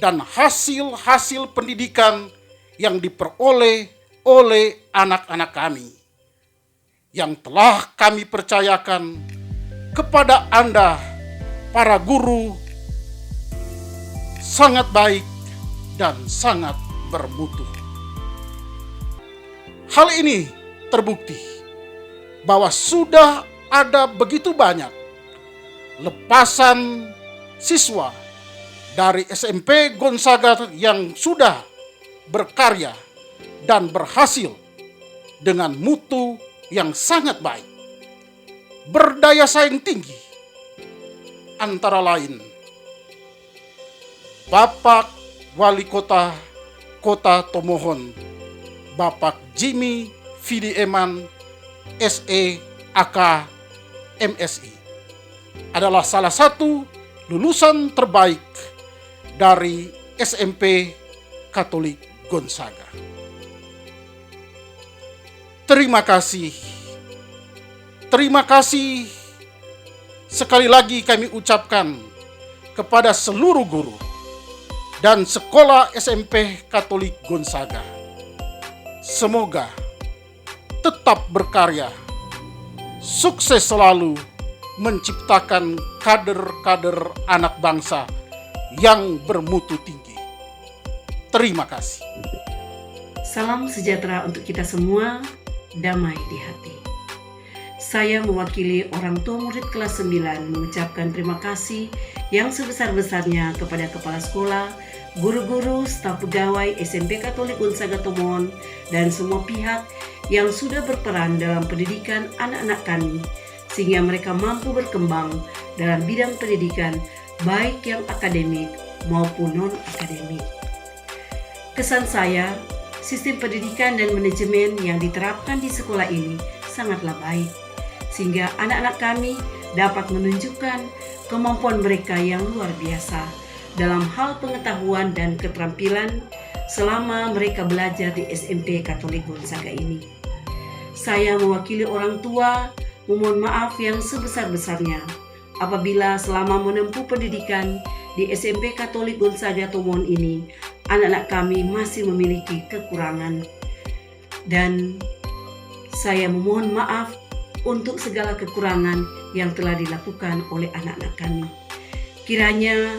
dan hasil-hasil pendidikan yang diperoleh oleh anak-anak kami, yang telah kami percayakan kepada Anda, para guru, sangat baik dan sangat bermutu. Hal ini terbukti bahwa sudah ada begitu banyak lepasan siswa dari SMP Gonzaga yang sudah berkarya dan berhasil dengan mutu yang sangat baik, berdaya saing tinggi, antara lain Bapak Wali Kota Kota Tomohon, Bapak Jimmy Fidi Eman, SE AK MSI, adalah salah satu lulusan terbaik dari SMP Katolik Gonzaga. Terima kasih sekali lagi kami ucapkan kepada seluruh guru dan sekolah SMP Katolik Gonzaga. Semoga tetap berkarya, sukses selalu menciptakan kader-kader anak bangsa yang bermutu tinggi. Terima kasih. Salam sejahtera untuk kita semua, damai di hati. Saya mewakili orang tua murid kelas 9 mengucapkan terima kasih yang sebesar-besarnya kepada kepala sekolah, guru-guru, staf pegawai SMP Katolik Gonzaga Tomohon, dan semua pihak yang sudah berperan dalam pendidikan anak-anak kami, sehingga mereka mampu berkembang dalam bidang pendidikan baik yang akademik maupun non-akademik. Kesan saya, sistem pendidikan dan manajemen yang diterapkan di sekolah ini sangatlah baik, sehingga anak-anak kami dapat menunjukkan kemampuan mereka yang luar biasa dalam hal pengetahuan dan keterampilan selama mereka belajar di SMP Katolik Gonzaga ini. Saya mewakili orang tua memohon maaf yang sebesar-besarnya apabila selama menempuh pendidikan di SMP Katolik Gonzaga Tomohon ini, anak-anak kami masih memiliki kekurangan. Dan saya memohon maaf untuk segala kekurangan yang telah dilakukan oleh anak-anak kami. Kiranya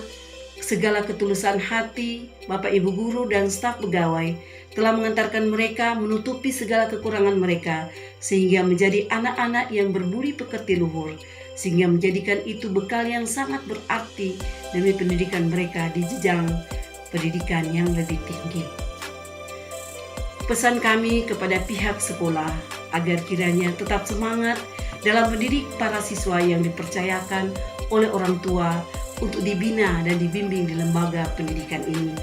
segala ketulusan hati Bapak Ibu Guru dan staf pegawai telah mengantarkan mereka menutupi segala kekurangan mereka, sehingga menjadi anak-anak yang berbudi pekerti luhur, sehingga menjadikan itu bekal yang sangat berarti demi pendidikan mereka di jenjang pendidikan yang lebih tinggi. Pesan kami kepada pihak sekolah agar kiranya tetap semangat dalam mendidik para siswa yang dipercayakan oleh orang tua untuk dibina dan dibimbing di lembaga pendidikan ini,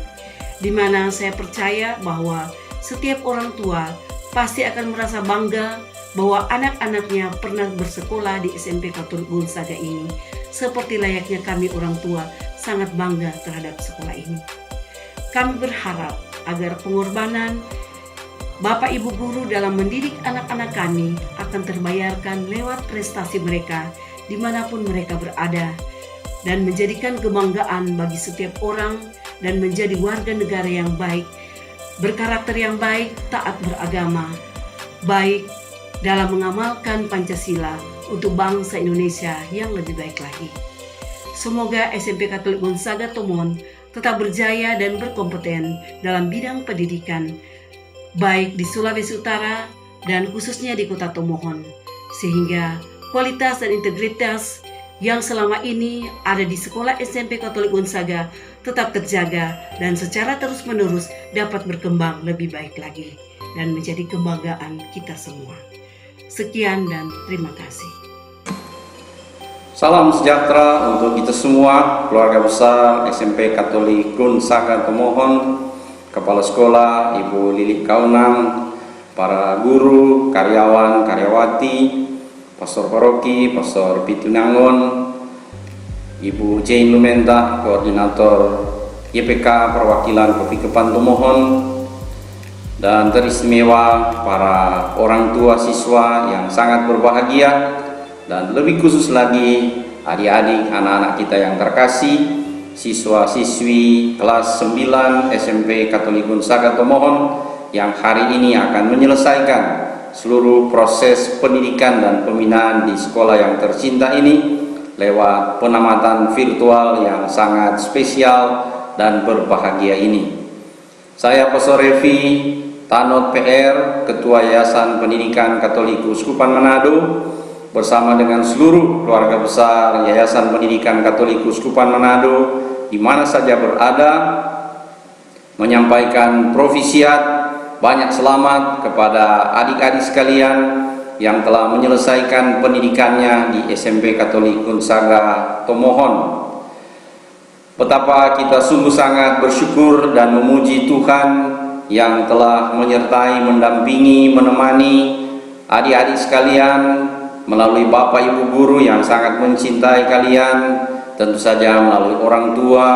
di mana saya percaya bahwa setiap orang tua pasti akan merasa bangga bahwa anak-anaknya pernah bersekolah di SMP Katolik Gonzaga ini, seperti layaknya kami orang tua sangat bangga terhadap sekolah ini. Kami berharap agar pengorbanan Bapak Ibu Guru dalam mendidik anak-anak kami akan terbayarkan lewat prestasi mereka dimanapun mereka berada, dan menjadikan kebanggaan bagi setiap orang dan menjadi warga negara yang baik, berkarakter yang baik, taat beragama, baik dalam mengamalkan Pancasila untuk bangsa Indonesia yang lebih baik lagi. Semoga SMP Katolik Gonzaga Tomohon tetap berjaya dan berkompeten dalam bidang pendidikan, baik di Sulawesi Utara dan khususnya di Kota Tomohon, sehingga kualitas dan integritas yang selama ini ada di sekolah SMP Katolik Gonzaga tetap terjaga dan secara terus-menerus dapat berkembang lebih baik lagi dan menjadi kebanggaan kita semua. Sekian dan terima kasih. Salam sejahtera untuk kita semua, keluarga besar SMP Katolik Gonzaga Tomohon, Kepala Sekolah Ibu Lilik Kaunang, para guru, karyawan, karyawati, Pastor Paroki, Pastor Pitunangon, Ibu Jane Lumenta, Koordinator YPK Perwakilan Kopikepan Tomohon, dan teristimewa para orang tua siswa yang sangat berbahagia, dan lebih khusus lagi adik-adik, anak-anak kita yang terkasih, siswa-siswi kelas 9 SMP Katolik Gonzaga Tomohon yang hari ini akan menyelesaikan seluruh proses pendidikan dan pembinaan di sekolah yang tercinta ini lewat penamatan virtual yang sangat spesial dan berbahagia ini. Saya Pastor Revi Tanot PR, Ketua Yayasan Pendidikan Katolik Uskupan Manado, bersama dengan seluruh keluarga besar Yayasan Pendidikan Katolik Uskupan Manado di mana saja berada, menyampaikan provisiat banyak selamat kepada adik-adik sekalian yang telah menyelesaikan pendidikannya di SMP Katolik Gonzaga Tomohon. Betapa kita sungguh sangat bersyukur dan memuji Tuhan yang telah menyertai, mendampingi, menemani adik-adik sekalian melalui Bapak Ibu Guru yang sangat mencintai kalian, tentu saja melalui orang tua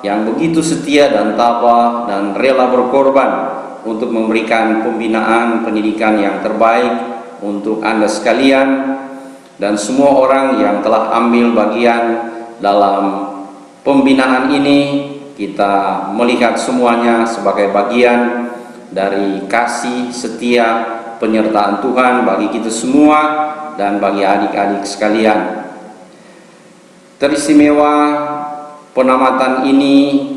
yang begitu setia dan tabah dan rela berkorban untuk memberikan pembinaan pendidikan yang terbaik untuk Anda sekalian dan semua orang yang telah ambil bagian dalam pembinaan ini. Kita melihat semuanya sebagai bagian dari kasih setia penyertaan Tuhan bagi kita semua dan bagi adik-adik sekalian. Teristimewa penamatan ini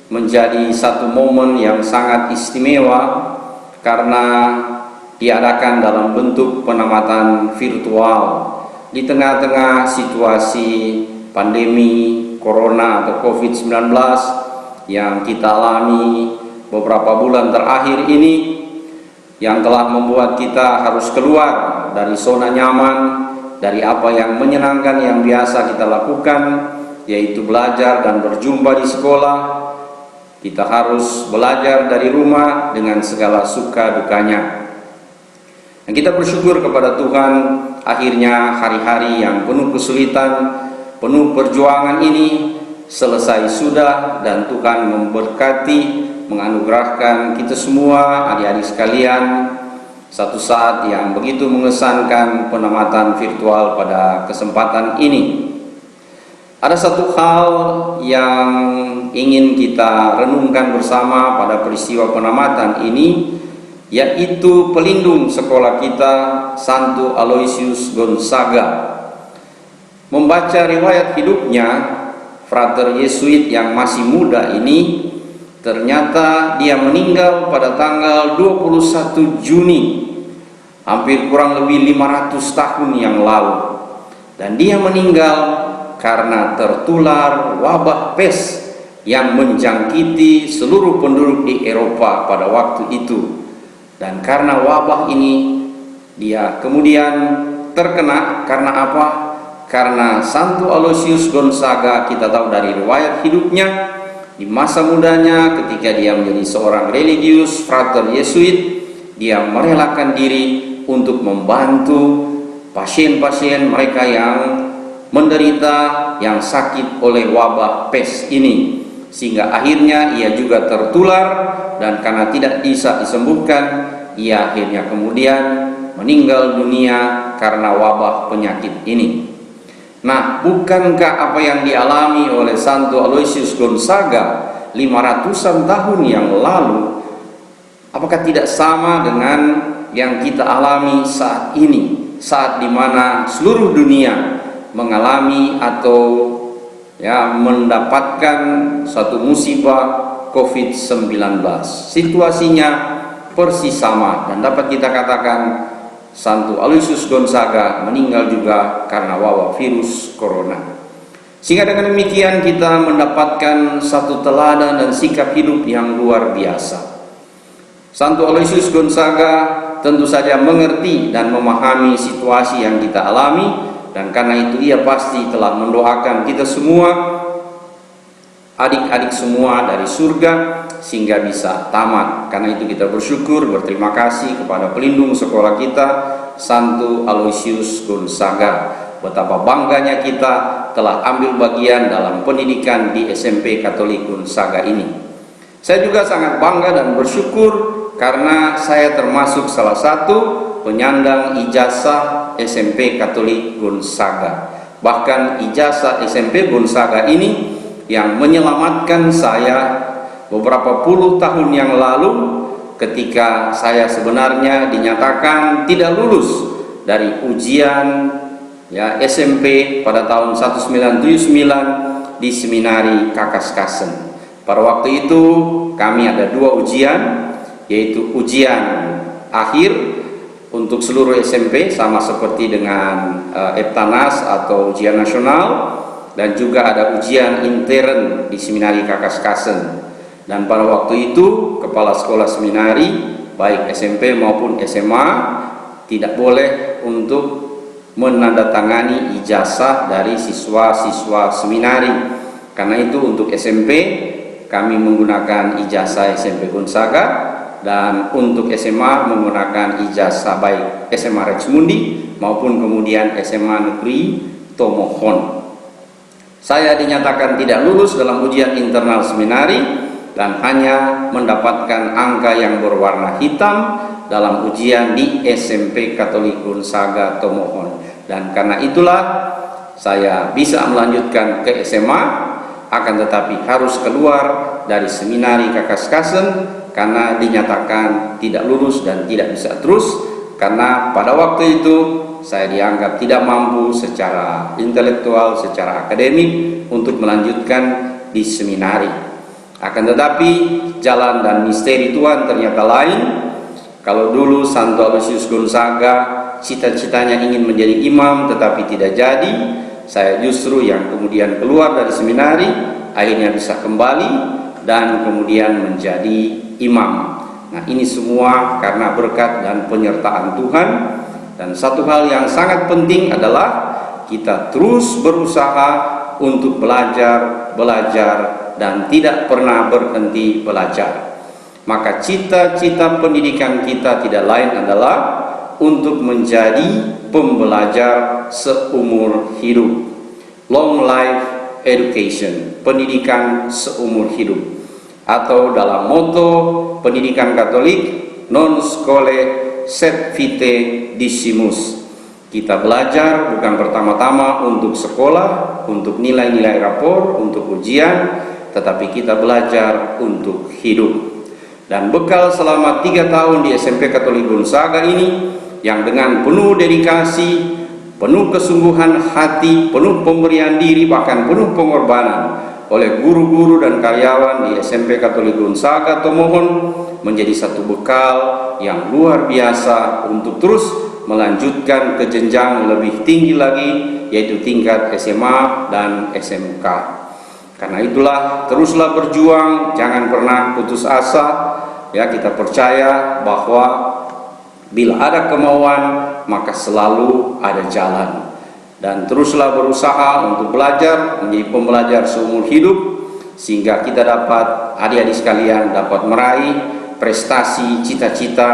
menjadi satu momen yang sangat istimewa karena diadakan dalam bentuk pengamatan virtual di tengah-tengah situasi pandemi Corona atau COVID-19 yang kita alami beberapa bulan terakhir ini, yang telah membuat kita harus keluar dari zona nyaman, dari apa yang menyenangkan yang biasa kita lakukan, yaitu belajar dan berjumpa di sekolah. Kita harus belajar dari rumah dengan segala suka dukanya. Dan kita bersyukur kepada Tuhan, akhirnya hari-hari yang penuh kesulitan, penuh perjuangan ini selesai sudah, dan Tuhan memberkati, menganugerahkan kita semua, adik-adik sekalian, satu saat yang begitu mengesankan pengamatan virtual pada kesempatan ini. Ada satu hal yang ingin kita renungkan bersama pada peristiwa pengamatan ini, yaitu pelindung sekolah kita, Santo Aloysius Gonzaga. Membaca riwayat hidupnya, frater Yesuit yang masih muda ini, ternyata dia meninggal pada tanggal 21 Juni, hampir kurang lebih 500 tahun yang lalu. Dan dia meninggal karena tertular wabah pes yang menjangkiti seluruh penduduk di Eropa pada waktu itu. Dan karena wabah ini, dia kemudian terkena karena apa? Karena Santo Aloysius Gonzaga, kita tahu dari riwayat hidupnya, di masa mudanya ketika dia menjadi seorang religius frater Yesuit, dia merelakan diri untuk membantu pasien-pasien mereka yang menderita, yang sakit oleh wabah pes ini, sehingga akhirnya ia juga tertular, dan karena tidak bisa disembuhkan, ia akhirnya kemudian meninggal dunia karena wabah penyakit ini. Nah, bukankah apa yang dialami oleh Santo Aloysius Gonzaga 500-an tahun yang lalu, apakah tidak sama dengan yang kita alami saat ini, saat dimana seluruh dunia mengalami atau mendapatkan satu musibah COVID-19? Situasinya persis sama, dan dapat kita katakan Santo Aloysius Gonzaga meninggal juga karena wabah virus corona. Sehingga dengan demikian kita mendapatkan satu teladan dan sikap hidup yang luar biasa. Santo Aloysius Gonzaga tentu saja mengerti dan memahami situasi yang kita alami, dan karena itu ia pasti telah mendoakan kita semua, adik-adik semua dari surga, sehingga bisa tamat. Karena itu kita bersyukur, berterima kasih kepada pelindung sekolah kita, Santo Aloysius Gonzaga. Betapa bangganya kita telah ambil bagian dalam pendidikan di SMP Katolik Gonzaga ini. Saya juga sangat bangga dan bersyukur karena saya termasuk salah satu penyandang ijazah SMP Katolik Gonzaga. Bahkan ijazah SMP Gonzaga ini yang menyelamatkan saya beberapa puluh tahun yang lalu, ketika saya sebenarnya dinyatakan tidak lulus dari ujian SMP pada tahun 1979 di Seminari Kakaskasen. Pada waktu itu kami ada dua ujian, yaitu ujian akhir untuk seluruh SMP sama seperti dengan Eptanas atau ujian nasional, dan juga ada ujian intern di Seminari Kakaskasen. Dan pada waktu itu kepala sekolah seminari baik SMP maupun SMA tidak boleh untuk menandatangani ijazah dari siswa-siswa seminari. Karena itu untuk SMP kami menggunakan ijazah SMP Gonzaga, dan untuk SMA menggunakan ijazah baik SMA Rex Mundi maupun kemudian SMA Negeri Tomohon. Saya dinyatakan tidak lulus dalam ujian internal seminari dan hanya mendapatkan angka yang berwarna hitam dalam ujian di SMP Katolik Gonzaga Tomohon. Dan karena itulah saya bisa melanjutkan ke SMA, akan tetapi harus keluar dari Seminari Kakaskasen karena dinyatakan tidak lulus dan tidak bisa terus, karena pada waktu itu saya dianggap tidak mampu secara intelektual, secara akademik untuk melanjutkan di seminari. Akan tetapi jalan dan misteri Tuhan ternyata lain. Kalau dulu Santo Aloysius Gonzaga cita-citanya ingin menjadi imam tetapi tidak jadi, saya justru yang kemudian keluar dari seminari akhirnya bisa kembali dan kemudian menjadi imam. Nah, ini semua karena berkat dan penyertaan Tuhan. Dan satu hal yang sangat penting adalah kita terus berusaha untuk belajar, dan tidak pernah berhenti belajar. Maka cita-cita pendidikan kita tidak lain adalah untuk menjadi pembelajar seumur hidup. Long life education, pendidikan seumur hidup. Atau dalam moto pendidikan Katolik, non scholae sed vitae decimus. Kita belajar bukan pertama-tama untuk sekolah, untuk nilai-nilai rapor, untuk ujian, tetapi kita belajar untuk hidup. Dan bekal selama 3 tahun di SMP Katolik Gonzaga ini, yang dengan penuh dedikasi, penuh kesungguhan hati, penuh pemberian diri, bahkan penuh pengorbanan oleh guru-guru dan karyawan di SMP Katolik Gonzaga Tomohon, menjadi satu bekal yang luar biasa untuk terus melanjutkan ke jenjang lebih tinggi lagi, yaitu tingkat SMA dan SMK. Karena itulah teruslah berjuang, jangan pernah putus asa. Ya, kita percaya bahwa bila ada kemauan maka selalu ada jalan. Dan teruslah berusaha untuk belajar, menjadi pembelajar seumur hidup, sehingga kita dapat, adik-adik sekalian, dapat meraih prestasi cita-cita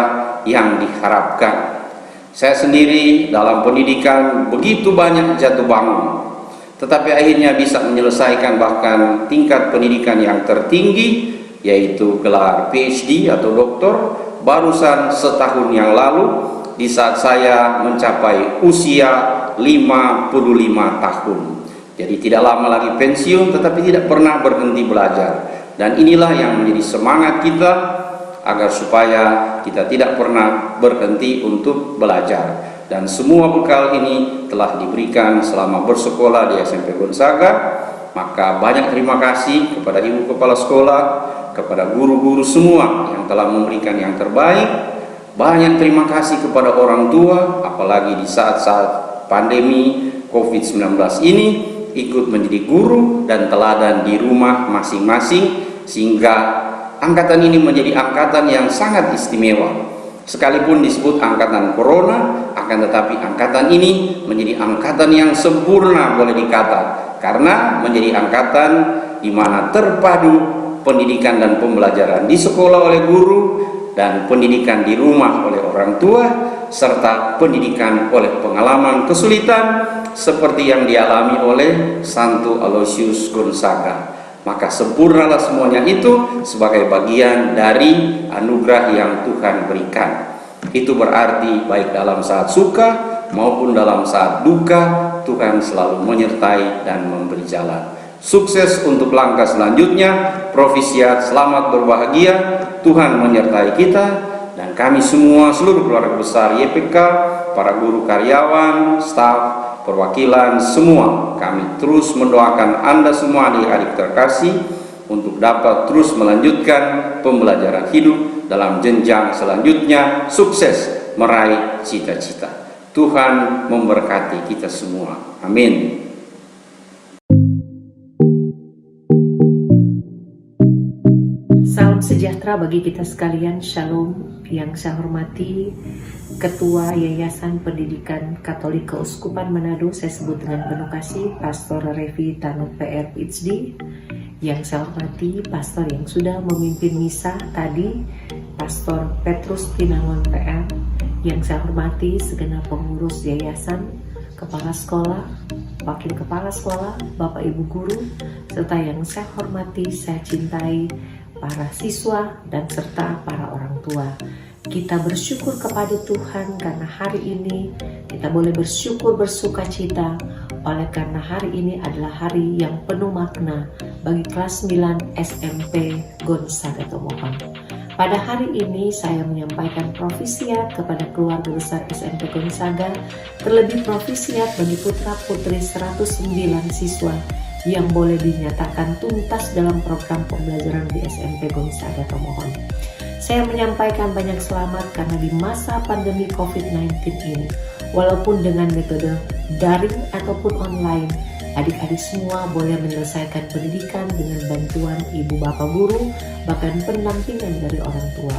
yang diharapkan. Saya sendiri dalam pendidikan begitu banyak jatuh bangun, tetapi akhirnya bisa menyelesaikan bahkan tingkat pendidikan yang tertinggi, yaitu gelar PhD atau doktor, barusan setahun yang lalu, di saat saya mencapai usia 55 tahun. Jadi tidak lama lagi pensiun, tetapi tidak pernah berhenti belajar. Dan inilah yang menjadi semangat kita, agar supaya kita tidak pernah berhenti untuk belajar. Dan semua bekal ini telah diberikan selama bersekolah di SMP Gonzaga. Maka banyak terima kasih kepada Ibu Kepala Sekolah, kepada guru-guru semua yang telah memberikan yang terbaik. Banyak terima kasih kepada orang tua, apalagi di saat-saat pandemi COVID-19 ini, ikut menjadi guru dan teladan di rumah masing-masing, sehingga angkatan ini menjadi angkatan yang sangat istimewa. Sekalipun disebut angkatan corona, akan tetapi angkatan ini menjadi angkatan yang sempurna boleh dikata, karena menjadi angkatan di mana terpadu pendidikan dan pembelajaran di sekolah oleh guru, dan pendidikan di rumah oleh orang tua, serta pendidikan oleh pengalaman kesulitan seperti yang dialami oleh Santo Aloysius Gonzaga. Maka sempurnalah semuanya itu sebagai bagian dari anugerah yang Tuhan berikan. Itu berarti baik dalam saat suka maupun dalam saat duka, Tuhan selalu menyertai dan memberi jalan. Sukses untuk langkah selanjutnya, profisiat, selamat berbahagia, Tuhan menyertai kita, dan kami semua seluruh keluarga besar YPK, para guru karyawan, staf, perwakilan, semua kami terus mendoakan Anda semua adik-adik terkasih untuk dapat terus melanjutkan pembelajaran hidup dalam jenjang selanjutnya, sukses meraih cita-cita. Tuhan memberkati kita semua. Amin. Salam sejahtera bagi kita sekalian, Shalom. Yang saya hormati Ketua Yayasan Pendidikan Katolik Keuskupan Manado, saya sebut dengan penuh kasih, Pastor Revi Tanut PR PhD. Yang saya hormati Pastor yang sudah memimpin misa tadi, Pastor Petrus Pinangon PR. Yang saya hormati segenap pengurus yayasan, kepala sekolah, wakil kepala sekolah, Bapak Ibu guru, serta yang saya hormati, saya cintai para siswa dan serta para orang tua. Kita bersyukur kepada Tuhan karena hari ini kita boleh bersyukur bersuka cita, oleh karena hari ini adalah hari yang penuh makna bagi kelas 9 SMP Gonzaga Tomohon. Pada hari ini saya menyampaikan profisiat kepada keluarga besar SMP Gonzaga, terlebih profisiat bagi putra-putri 109 siswa yang boleh dinyatakan tuntas dalam program pembelajaran di SMP Gonzaga Tomohon. Saya menyampaikan banyak selamat karena di masa pandemi COVID-19 ini, walaupun dengan metode daring ataupun online, adik-adik semua boleh menyelesaikan pendidikan dengan bantuan ibu bapak guru, bahkan pendampingan dari orang tua.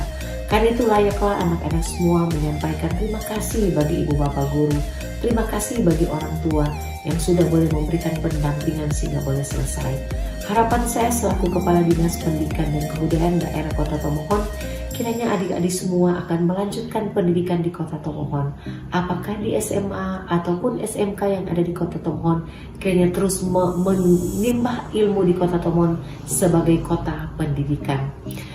Karena itu layaklah anak-anak semua menyampaikan terima kasih bagi ibu bapak guru, terima kasih bagi orang tua yang sudah boleh memberikan pendampingan sehingga boleh selesai. Harapan saya selaku Kepala Dinas Pendidikan dan Kebudayaan Daerah Kota Tomohon, kiranya adik-adik semua akan melanjutkan pendidikan di Kota Tomohon. Apakah di SMA ataupun SMK yang ada di Kota Tomohon, kiranya terus menimba ilmu di Kota Tomohon sebagai kota pendidikan.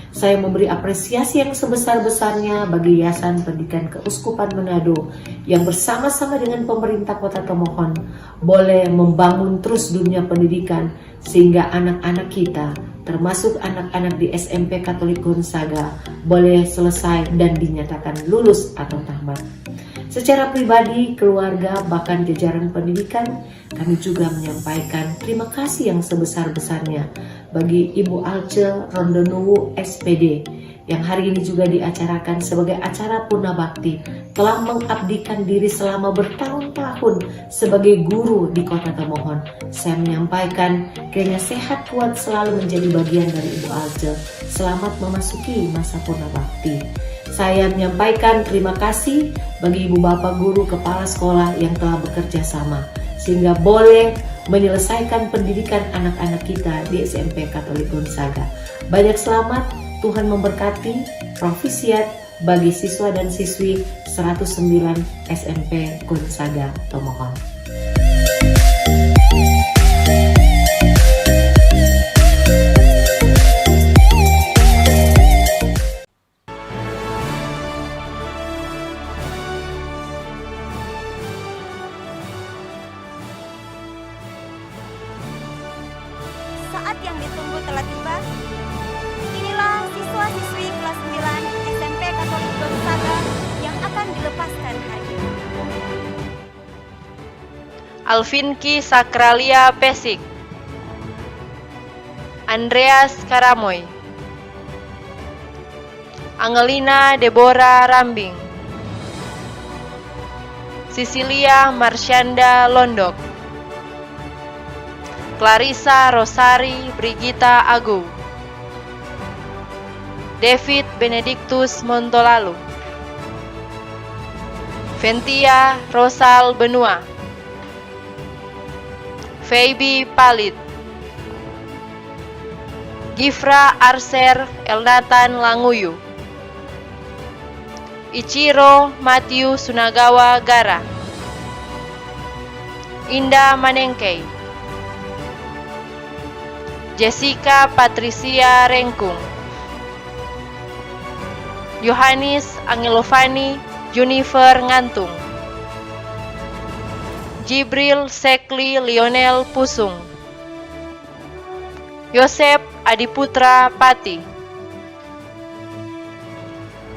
Saya memberi apresiasi yang sebesar-besarnya bagi Yayasan Pendidikan Keuskupan Manado yang bersama-sama dengan pemerintah Kota Tomohon boleh membangun terus dunia pendidikan sehingga anak-anak kita, termasuk anak-anak di SMP Katolik Gonzaga, boleh selesai dan dinyatakan lulus atau tamat. Secara pribadi, keluarga, bahkan jajaran pendidikan, kami juga menyampaikan terima kasih yang sebesar-besarnya bagi Ibu Alce Rondonuwu SPD yang hari ini juga diacarakan sebagai acara Purna Bakti, telah mengabdikan diri selama bertahun-tahun sebagai guru di Kota Tomohon. Saya menyampaikan kiranya sehat kuat selalu menjadi bagian dari Ibu Alce. Selamat memasuki masa Purna Bakti. Saya menyampaikan terima kasih bagi ibu bapak guru kepala sekolah yang telah bekerja sama sehingga boleh menyelesaikan pendidikan anak-anak kita di SMP Katolik Gonzaga. Banyak selamat, Tuhan memberkati, profisiat bagi siswa dan siswi 109 SMP Gonzaga Tomohon. Saat yang ditunggu telah tiba. Inilah siswa-siswi kelas 9 SMP Katolik Gonzaga yang akan dilepaskan hari ini. Alvinki Sakralia Pesik, Andreas Karamoy, Angelina Deborah Rambing, Sisilia Marsyanda Londok, Clarissa Rosari Brigita Agung, David Benedictus Montolalu, Ventia Rosal Benua, Feby Palit, Gifra Arser Elnatan Languyu, Ichiro Matthew Sunagawa Gara, Indah Manengkei, Jessica Patricia Rengkung, Yohanis Angelovani Junifer Ngantung, Jibril Sekli Lionel Pusung, Yosep Adiputra Pati,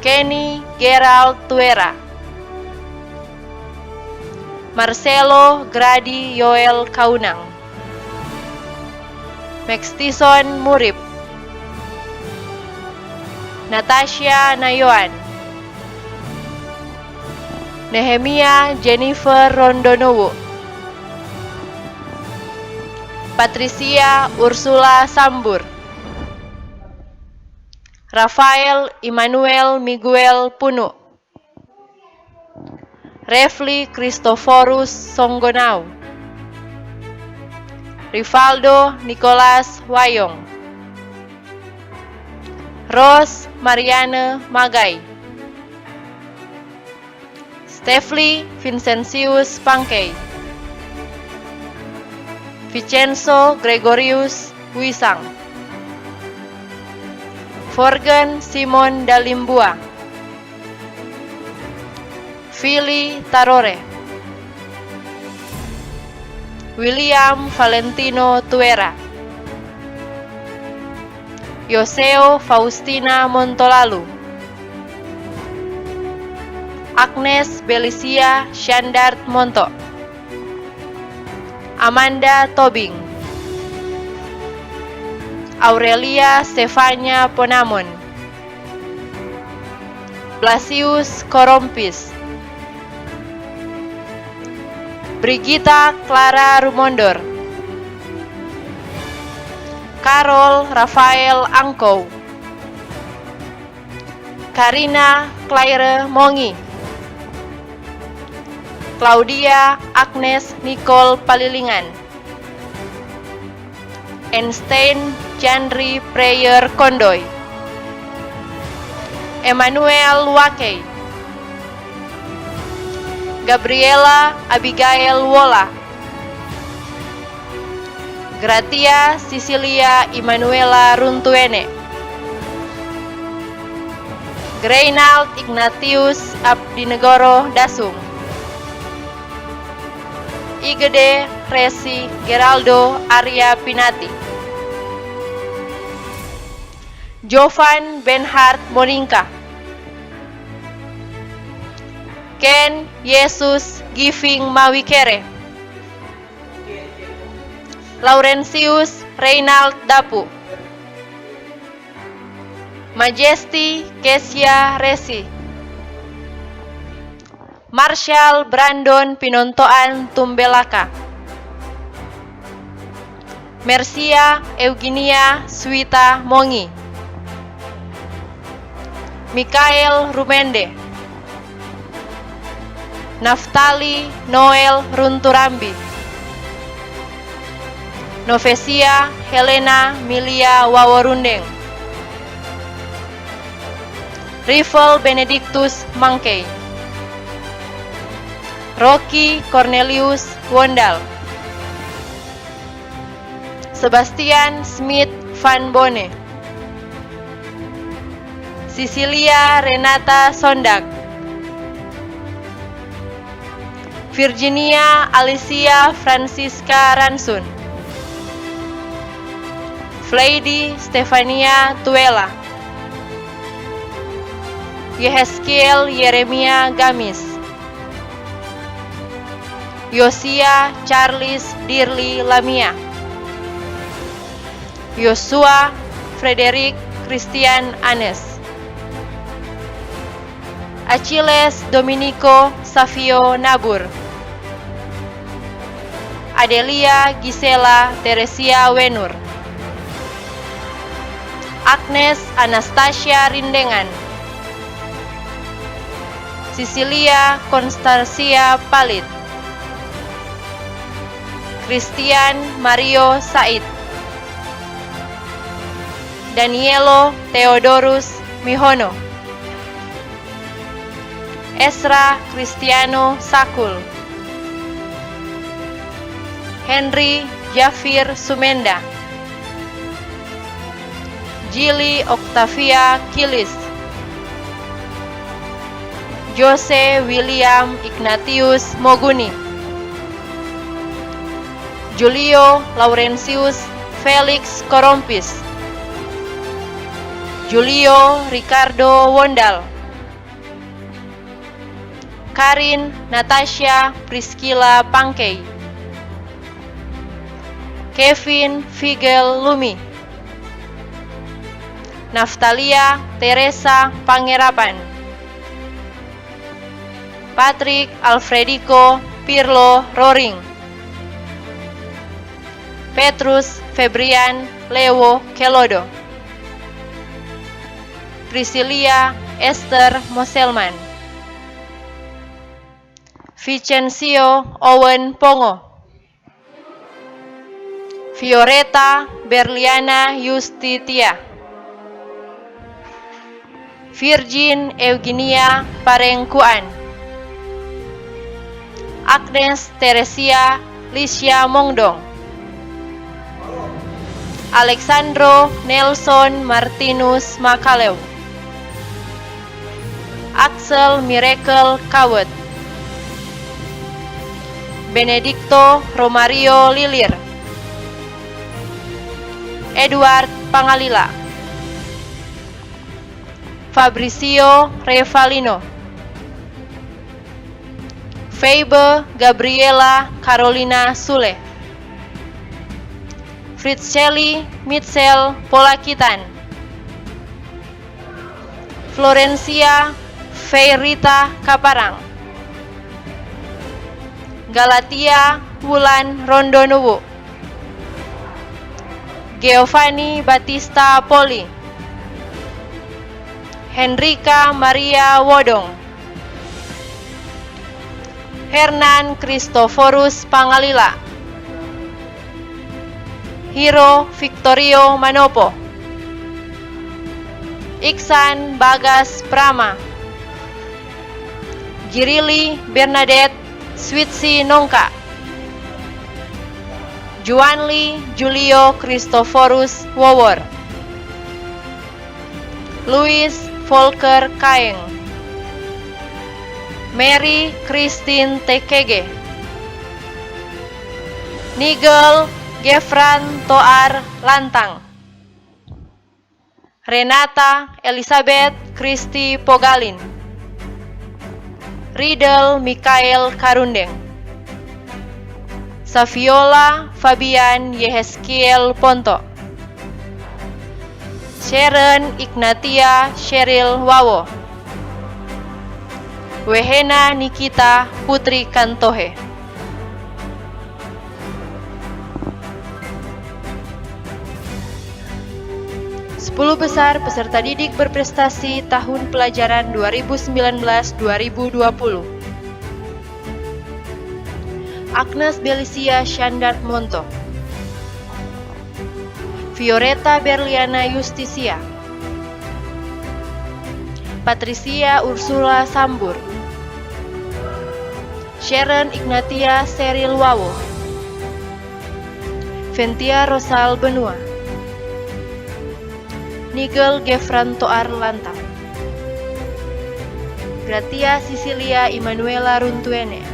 Kenny Gerald Tuera, Marcelo Gradi Yoel Kaunang, Maxtison Murib, Natasha Nayoan, Nehemia Jennifer Rondonuwu, Patricia Ursula Sambur, Rafael Immanuel Miguel Punu, Refli Christoforus Songgonau, Rivaldo Nicholas Wayong, Rose Mariana Magai, Stefli Vincentius Pangkei, Vincenzo Gregorius Wisang, Forgen Simon Dalimbua, Fili Tarore, William Valentino Tuera, Yoseo Faustina Montolalu, Agnes Belisia Syandart Monto, Amanda Tobing, Aurelia Stefania Ponamon, Blasius Korompis, Brigita Clara Rumondor, Carol Rafael Angkow, Karina Claire Mongi, Claudia Agnes Nicole Palilingan, Einstein Chandri Prayer Kondoy, Emmanuel Wakey, Gabriela Abigail Wola, Gratia Cecilia Immanuela Runtuene, Greinald Ignatius Abdinegoro Dasung, Igede Resi Geraldo Arya Pinati, Jovan Benhard Moninka, Ken Yesus Giving Mawikere, Laurentius Reynald Dapu, Majesty Kesia Resi, Marshall Brandon Pinontoan Tumbelaka, Mercia Eugenia Swita Mongi, Mikael Rumende, Naftali Noel Runturambi, Novesia Helena Milia Waworundeng, Rival Benedictus Mangkei, Rocky Cornelius Wondal, Sebastian Smith Van Bone, Cecilia Renata Sondak, Virginia Alicia Francisca Ransun, Fleidy Stefania Tuela, Yehezkiel Yeremia Gamis, Yosia Charles Dirli Lamia, Yosua Frederick Christian Anes, Achilles Dominico Savio Nabur, Adelia Gisela Teresia Wenur, Agnes Anastasia Rindengan, Cecilia Konstansia Palit, Christian Mario Said, Danielo Theodorus Mihono, Esra Cristiano Sakul, Henry Jafir Sumenda, Gili Octavia Kilis, Jose William Ignatius Moguni, Julio Laurentius Felix Korompis, Julio Ricardo Wondal, Karin Natasha Priscilla Pangkei, Kevin Figel Lumi, Naftalia Teresa Pangerapan, Patrick Alfredico Pirlo Roring, Petrus Febrian Lewo Kelodo, Priscilia Esther Moselman, Vicencio Owen Pongo, Fioretta Berliana Justitia, Virgin Eugenia Parengkuan, Agnes Teresia Lisya Mongdong, Alexandro Nelson Martinus Makaleu, Axel Miracle Kawet, Benedicto Romario Lilir, Edward Pangalila, Fabricio Revalino, Feibe Gabriela Carolina Sule, Fritzeli Mitchell Polakitan, Florencia Feirita Kaparang, Galatia Wulan Rondonuwu, Giovanni Batista Poli, Henrika Maria Wodong, Hernan Christoforus Pangalila, Hiro Victorio Manopo, Iksan Bagas Prama, Girili Bernadette Switsi Nongka, Juanli Julio Christoforus Wowor, Louis Volker Kaeng, Mary Christine Tekege, Nigel Gefran Toar Lantang, Renata Elizabeth Kristi Pogalin, Riedel Mikael Karundeng, Saviola Fabian Yehezkiel Ponto, Sharon Ignatia Sheryl Wawo, Wehena Nikita Putri Kantohe. 10 besar peserta didik berprestasi tahun pelajaran 2019-2020. Agnes Belisia Shandart Monto, Violeta Berliana Justisia, Patricia Ursula Sambur, Sharon Ignatia Sheryl Wawo, Ventia Rosal Benua, Nigel Gefran Toar Lantang, Gratia Sicilia Immanuela Runtuene,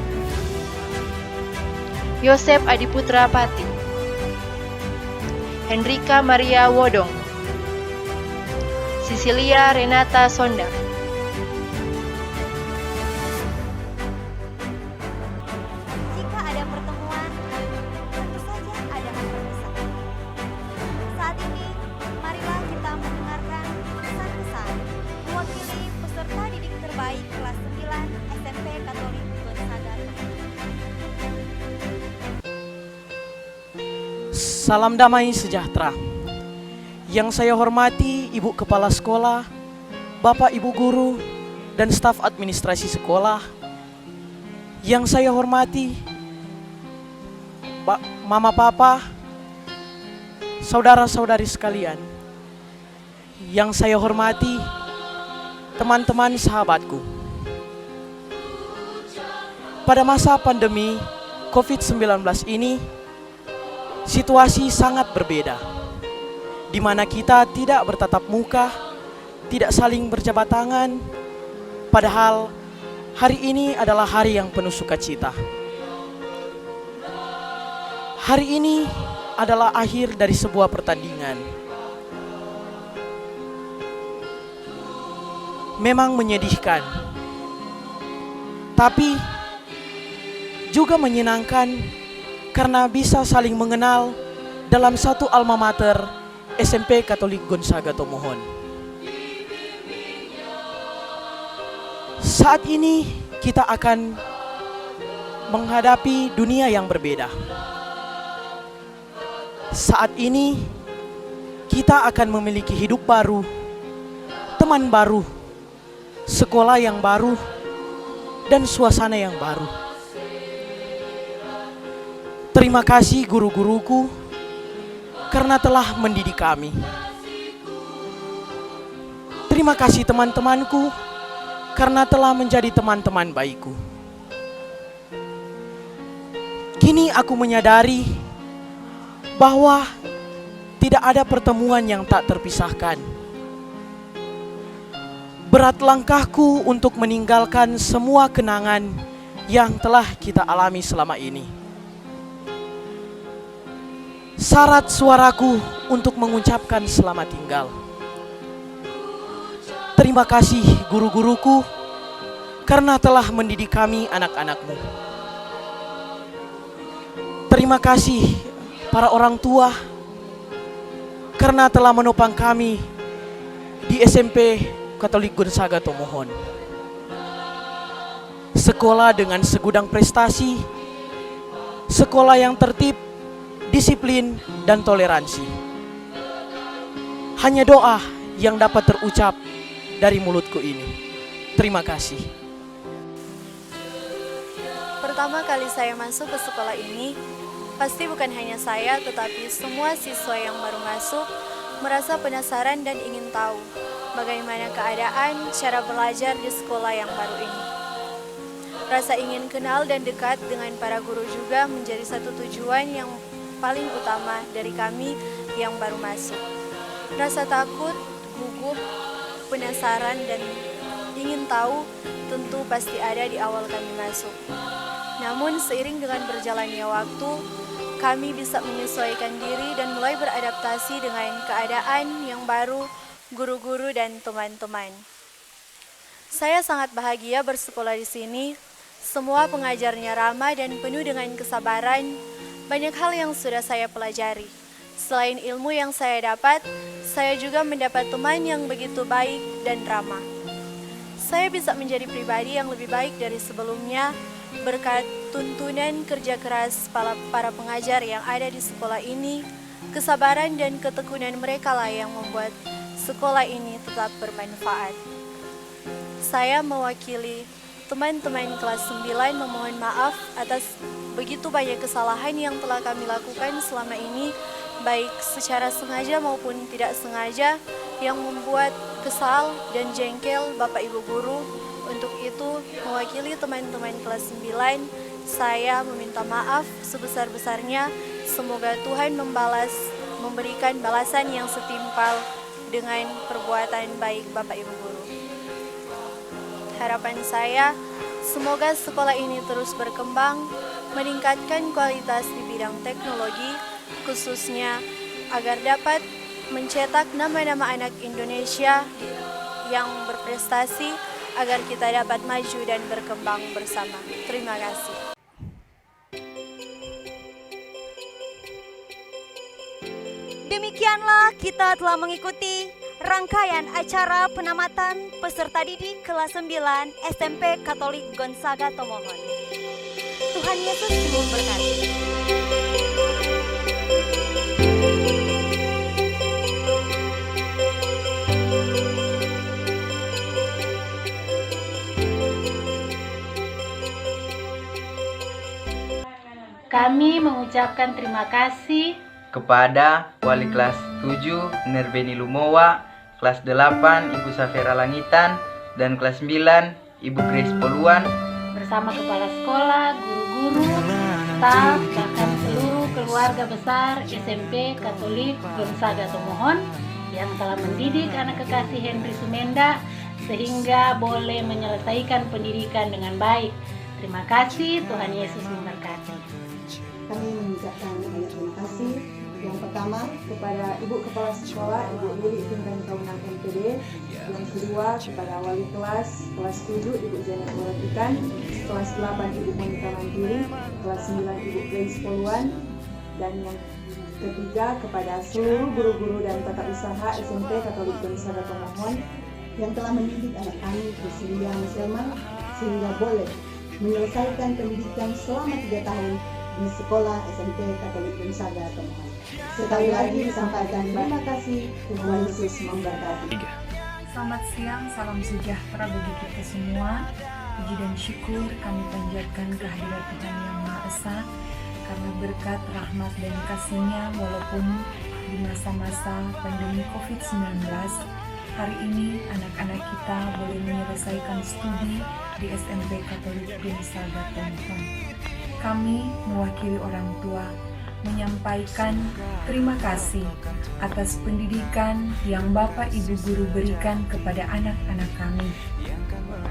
Yosep Adiputra Pati, Henrika Maria Wodong, Sicilia Renata Sonda, Jika ada pertemuan, tentu saja ada perpisahan. Saat ini, marilah kita mendengarkan pesan-pesan mewakili peserta didik terbaik kelas 9 SMP Katolik Gonzaga. Salam damai sejahtera. Yang saya hormati Ibu Kepala Sekolah, Bapak Ibu Guru, dan staf administrasi sekolah. Yang saya hormati Mama Papa, saudara-saudari sekalian. Yang saya hormati teman-teman sahabatku. Pada masa pandemi COVID-19 ini, situasi sangat berbeda, di mana kita tidak bertatap muka, tidak saling berjabat tangan, padahal hari ini adalah hari yang penuh sukacita. Hari ini adalah akhir dari sebuah pertandingan. Memang menyedihkan, tapi juga menyenangkan karena bisa saling mengenal dalam satu alma mater SMP Katolik Gonzaga Tomohon. Saat ini kita akan menghadapi dunia yang berbeda. Saat ini kita akan memiliki hidup baru, teman baru, sekolah yang baru, dan suasana yang baru. Terima kasih guru-guruku karena telah mendidik kami. Terima kasih teman-temanku karena telah menjadi teman-teman baikku. Kini aku menyadari bahwa tidak ada pertemuan yang tak terpisahkan. Berat langkahku untuk meninggalkan semua kenangan yang telah kita alami selama ini. Syarat suaraku untuk mengucapkan selamat tinggal. Terima kasih guru-guruku karena telah mendidik kami anak-anakmu. Terima kasih para orang tua karena telah menopang kami di SMP Katolik Gonzaga Tomohon. Sekolah dengan segudang prestasi, sekolah yang tertib, disiplin, dan toleransi. Hanya doa yang dapat terucap dari mulutku ini. Terima kasih. Pertama kali saya masuk ke sekolah ini, pasti bukan hanya saya, tetapi semua siswa yang baru masuk merasa penasaran dan ingin tahu bagaimana keadaan cara belajar di sekolah yang baru ini. Rasa ingin kenal dan dekat dengan para guru juga menjadi satu tujuan yang paling utama dari kami yang baru masuk. Rasa takut, gugup, penasaran, dan ingin tahu tentu pasti ada di awal kami masuk. Namun seiring dengan berjalannya waktu, kami bisa menyesuaikan diri dan mulai beradaptasi dengan keadaan yang baru, guru-guru dan teman-teman. Saya sangat bahagia bersekolah di sini. Semua pengajarnya ramah dan penuh dengan kesabaran. Banyak hal yang sudah saya pelajari. Selain ilmu yang saya dapat, saya juga mendapat teman yang begitu baik dan ramah. Saya bisa menjadi pribadi yang lebih baik dari sebelumnya berkat tuntunan kerja keras para pengajar yang ada di sekolah ini. Kesabaran dan ketekunan mereka lah yang membuat sekolah ini tetap bermanfaat. Saya mewakili teman-teman kelas 9 memohon maaf atas begitu banyak kesalahan yang telah kami lakukan selama ini, baik secara sengaja maupun tidak sengaja, yang membuat kesal dan jengkel Bapak Ibu Guru. Untuk itu, mewakili teman-teman kelas 9, saya meminta maaf sebesar-besarnya. Semoga Tuhan memberikan balasan yang setimpal dengan perbuatan baik Bapak Ibu Guru. Harapan saya, semoga sekolah ini terus berkembang, meningkatkan kualitas di bidang teknologi, khususnya agar dapat mencetak nama-nama anak Indonesia yang berprestasi, agar kita dapat maju dan berkembang bersama. Terima kasih. Demikianlah kita telah mengikuti rangkaian acara penamatan peserta didik kelas 9 SMP Katolik Gonzaga Tomohon. Tuhan Yesus memberkati. Kami mengucapkan terima kasih kepada Wali kelas 7 Nerbeni Lumowa, kelas 8 Ibu Safera Langitan, dan kelas 9 Ibu Grace Poluan, bersama kepala sekolah, guru-guru, staf, bahkan seluruh keluarga besar SMP Katolik Gonzaga Tomohon yang telah mendidik anak kekasih Henry Sumenda sehingga boleh menyelesaikan pendidikan dengan baik. Terima kasih, Tuhan Yesus memberkati. Kami mengucapkan banyak terima kasih. Yang pertama kepada Ibu Kepala Sekolah, Ibu Lili Tingkan Kaunan MPD. Yang kedua kepada Wali kelas 7 Ibu Janet Moratikan, kelas 8 Ibu Monika Mandiri, kelas 9 Ibu Grace Poluan, dan yang ketiga kepada seluruh guru-guru dan tata usaha SMP Katolik Gonzaga Tomohon yang telah mendidik anak kami Priscilia Selman sehingga boleh menyelesaikan pendidikan selama 3 tahun di sekolah SMP Katolik Gonzaga Tomohon. Sekali lagi disampaikan terima kasih, Tuhan Yesus memberkati. Selamat siang, salam sejahtera bagi kita semua. Puji dan syukur kami panjatkan kehadirat Tuhan Yang Maha Esa, karena berkat rahmat dan kasih-Nya walaupun di masa-masa pandemi COVID-19, hari ini anak-anak kita boleh menyelesaikan studi di SMP Katolik Gonzaga Tomohon. Kami mewakili orang tua menyampaikan terima kasih atas pendidikan yang Bapak Ibu Guru berikan kepada anak-anak kami.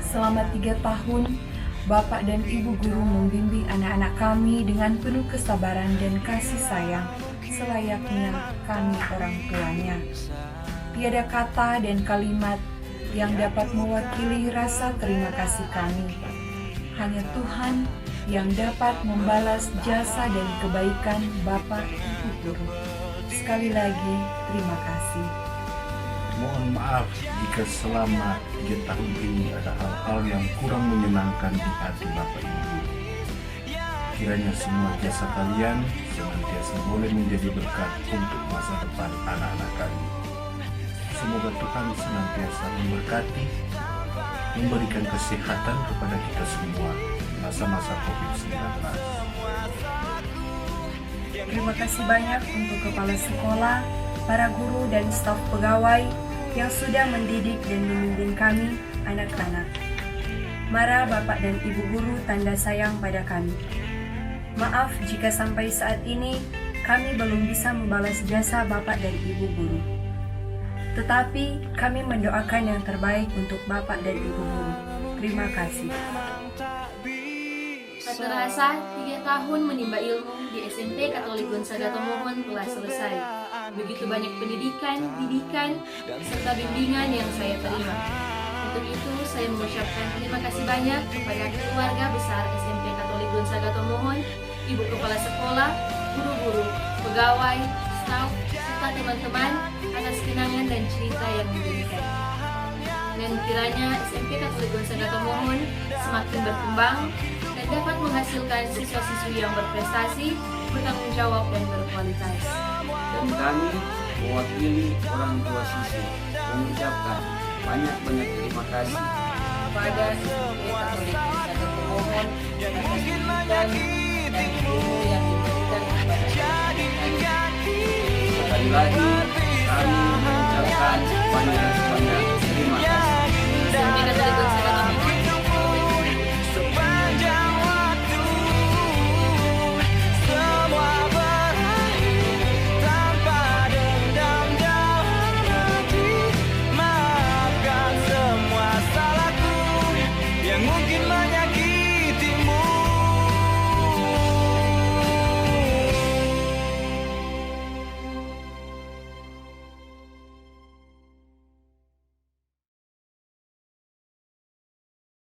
Selama 3 tahun, Bapak dan Ibu Guru membimbing anak-anak kami dengan penuh kesabaran dan kasih sayang selayaknya kami orang tuanya. Tiada kata dan kalimat yang dapat mewakili rasa terima kasih kami. Hanya Tuhan yang dapat membalas jasa dan kebaikan Bapak Ibu Guru. Sekali lagi, terima kasih. Mohon maaf jika selama 3 tahun ini ada hal-hal yang kurang menyenangkan di hati Bapak Ibu. Kiranya semua jasa kalian senantiasa boleh menjadi berkat untuk masa depan anak-anak kami. Semoga Tuhan senantiasa memberkati, memberikan kesehatan kepada kita semua di masa-masa COVID-19. Terima kasih banyak untuk kepala sekolah, para guru dan staf pegawai yang sudah mendidik dan membimbing kami, anak-anak. Mara Bapak dan Ibu Guru tanda sayang pada kami. Maaf jika sampai saat ini kami belum bisa membalas jasa Bapak dan Ibu Guru. Tetapi kami mendoakan yang terbaik untuk Bapak dan Ibu Guru. Terima kasih. Tak terasa, 3 tahun menimba ilmu di SMP Katolik Gonzaga Tomohon telah selesai. Begitu banyak pendidikan, didikan, serta bimbingan yang saya terima. Untuk itu, saya mengucapkan terima kasih banyak kepada keluarga besar SMP Katolik Gonzaga Tomohon, Ibu Kepala Sekolah, guru-guru, pegawai, staf, serta teman-teman atas kenangan dan cerita yang memberikan. Dan kiranya SMP Katolik Gonzaga Tomohon semakin berkembang dan dapat menghasilkan siswa-siswi yang berprestasi, bertanggung jawab dan berkualitas. Dan kami mewakili orang tua siswa mengucapkan banyak-banyak terima kasih kepada SMP Katolik Gonzaga Tomohon atas pendidikan dan guru yang diberikan kepada kami. Sekali lagi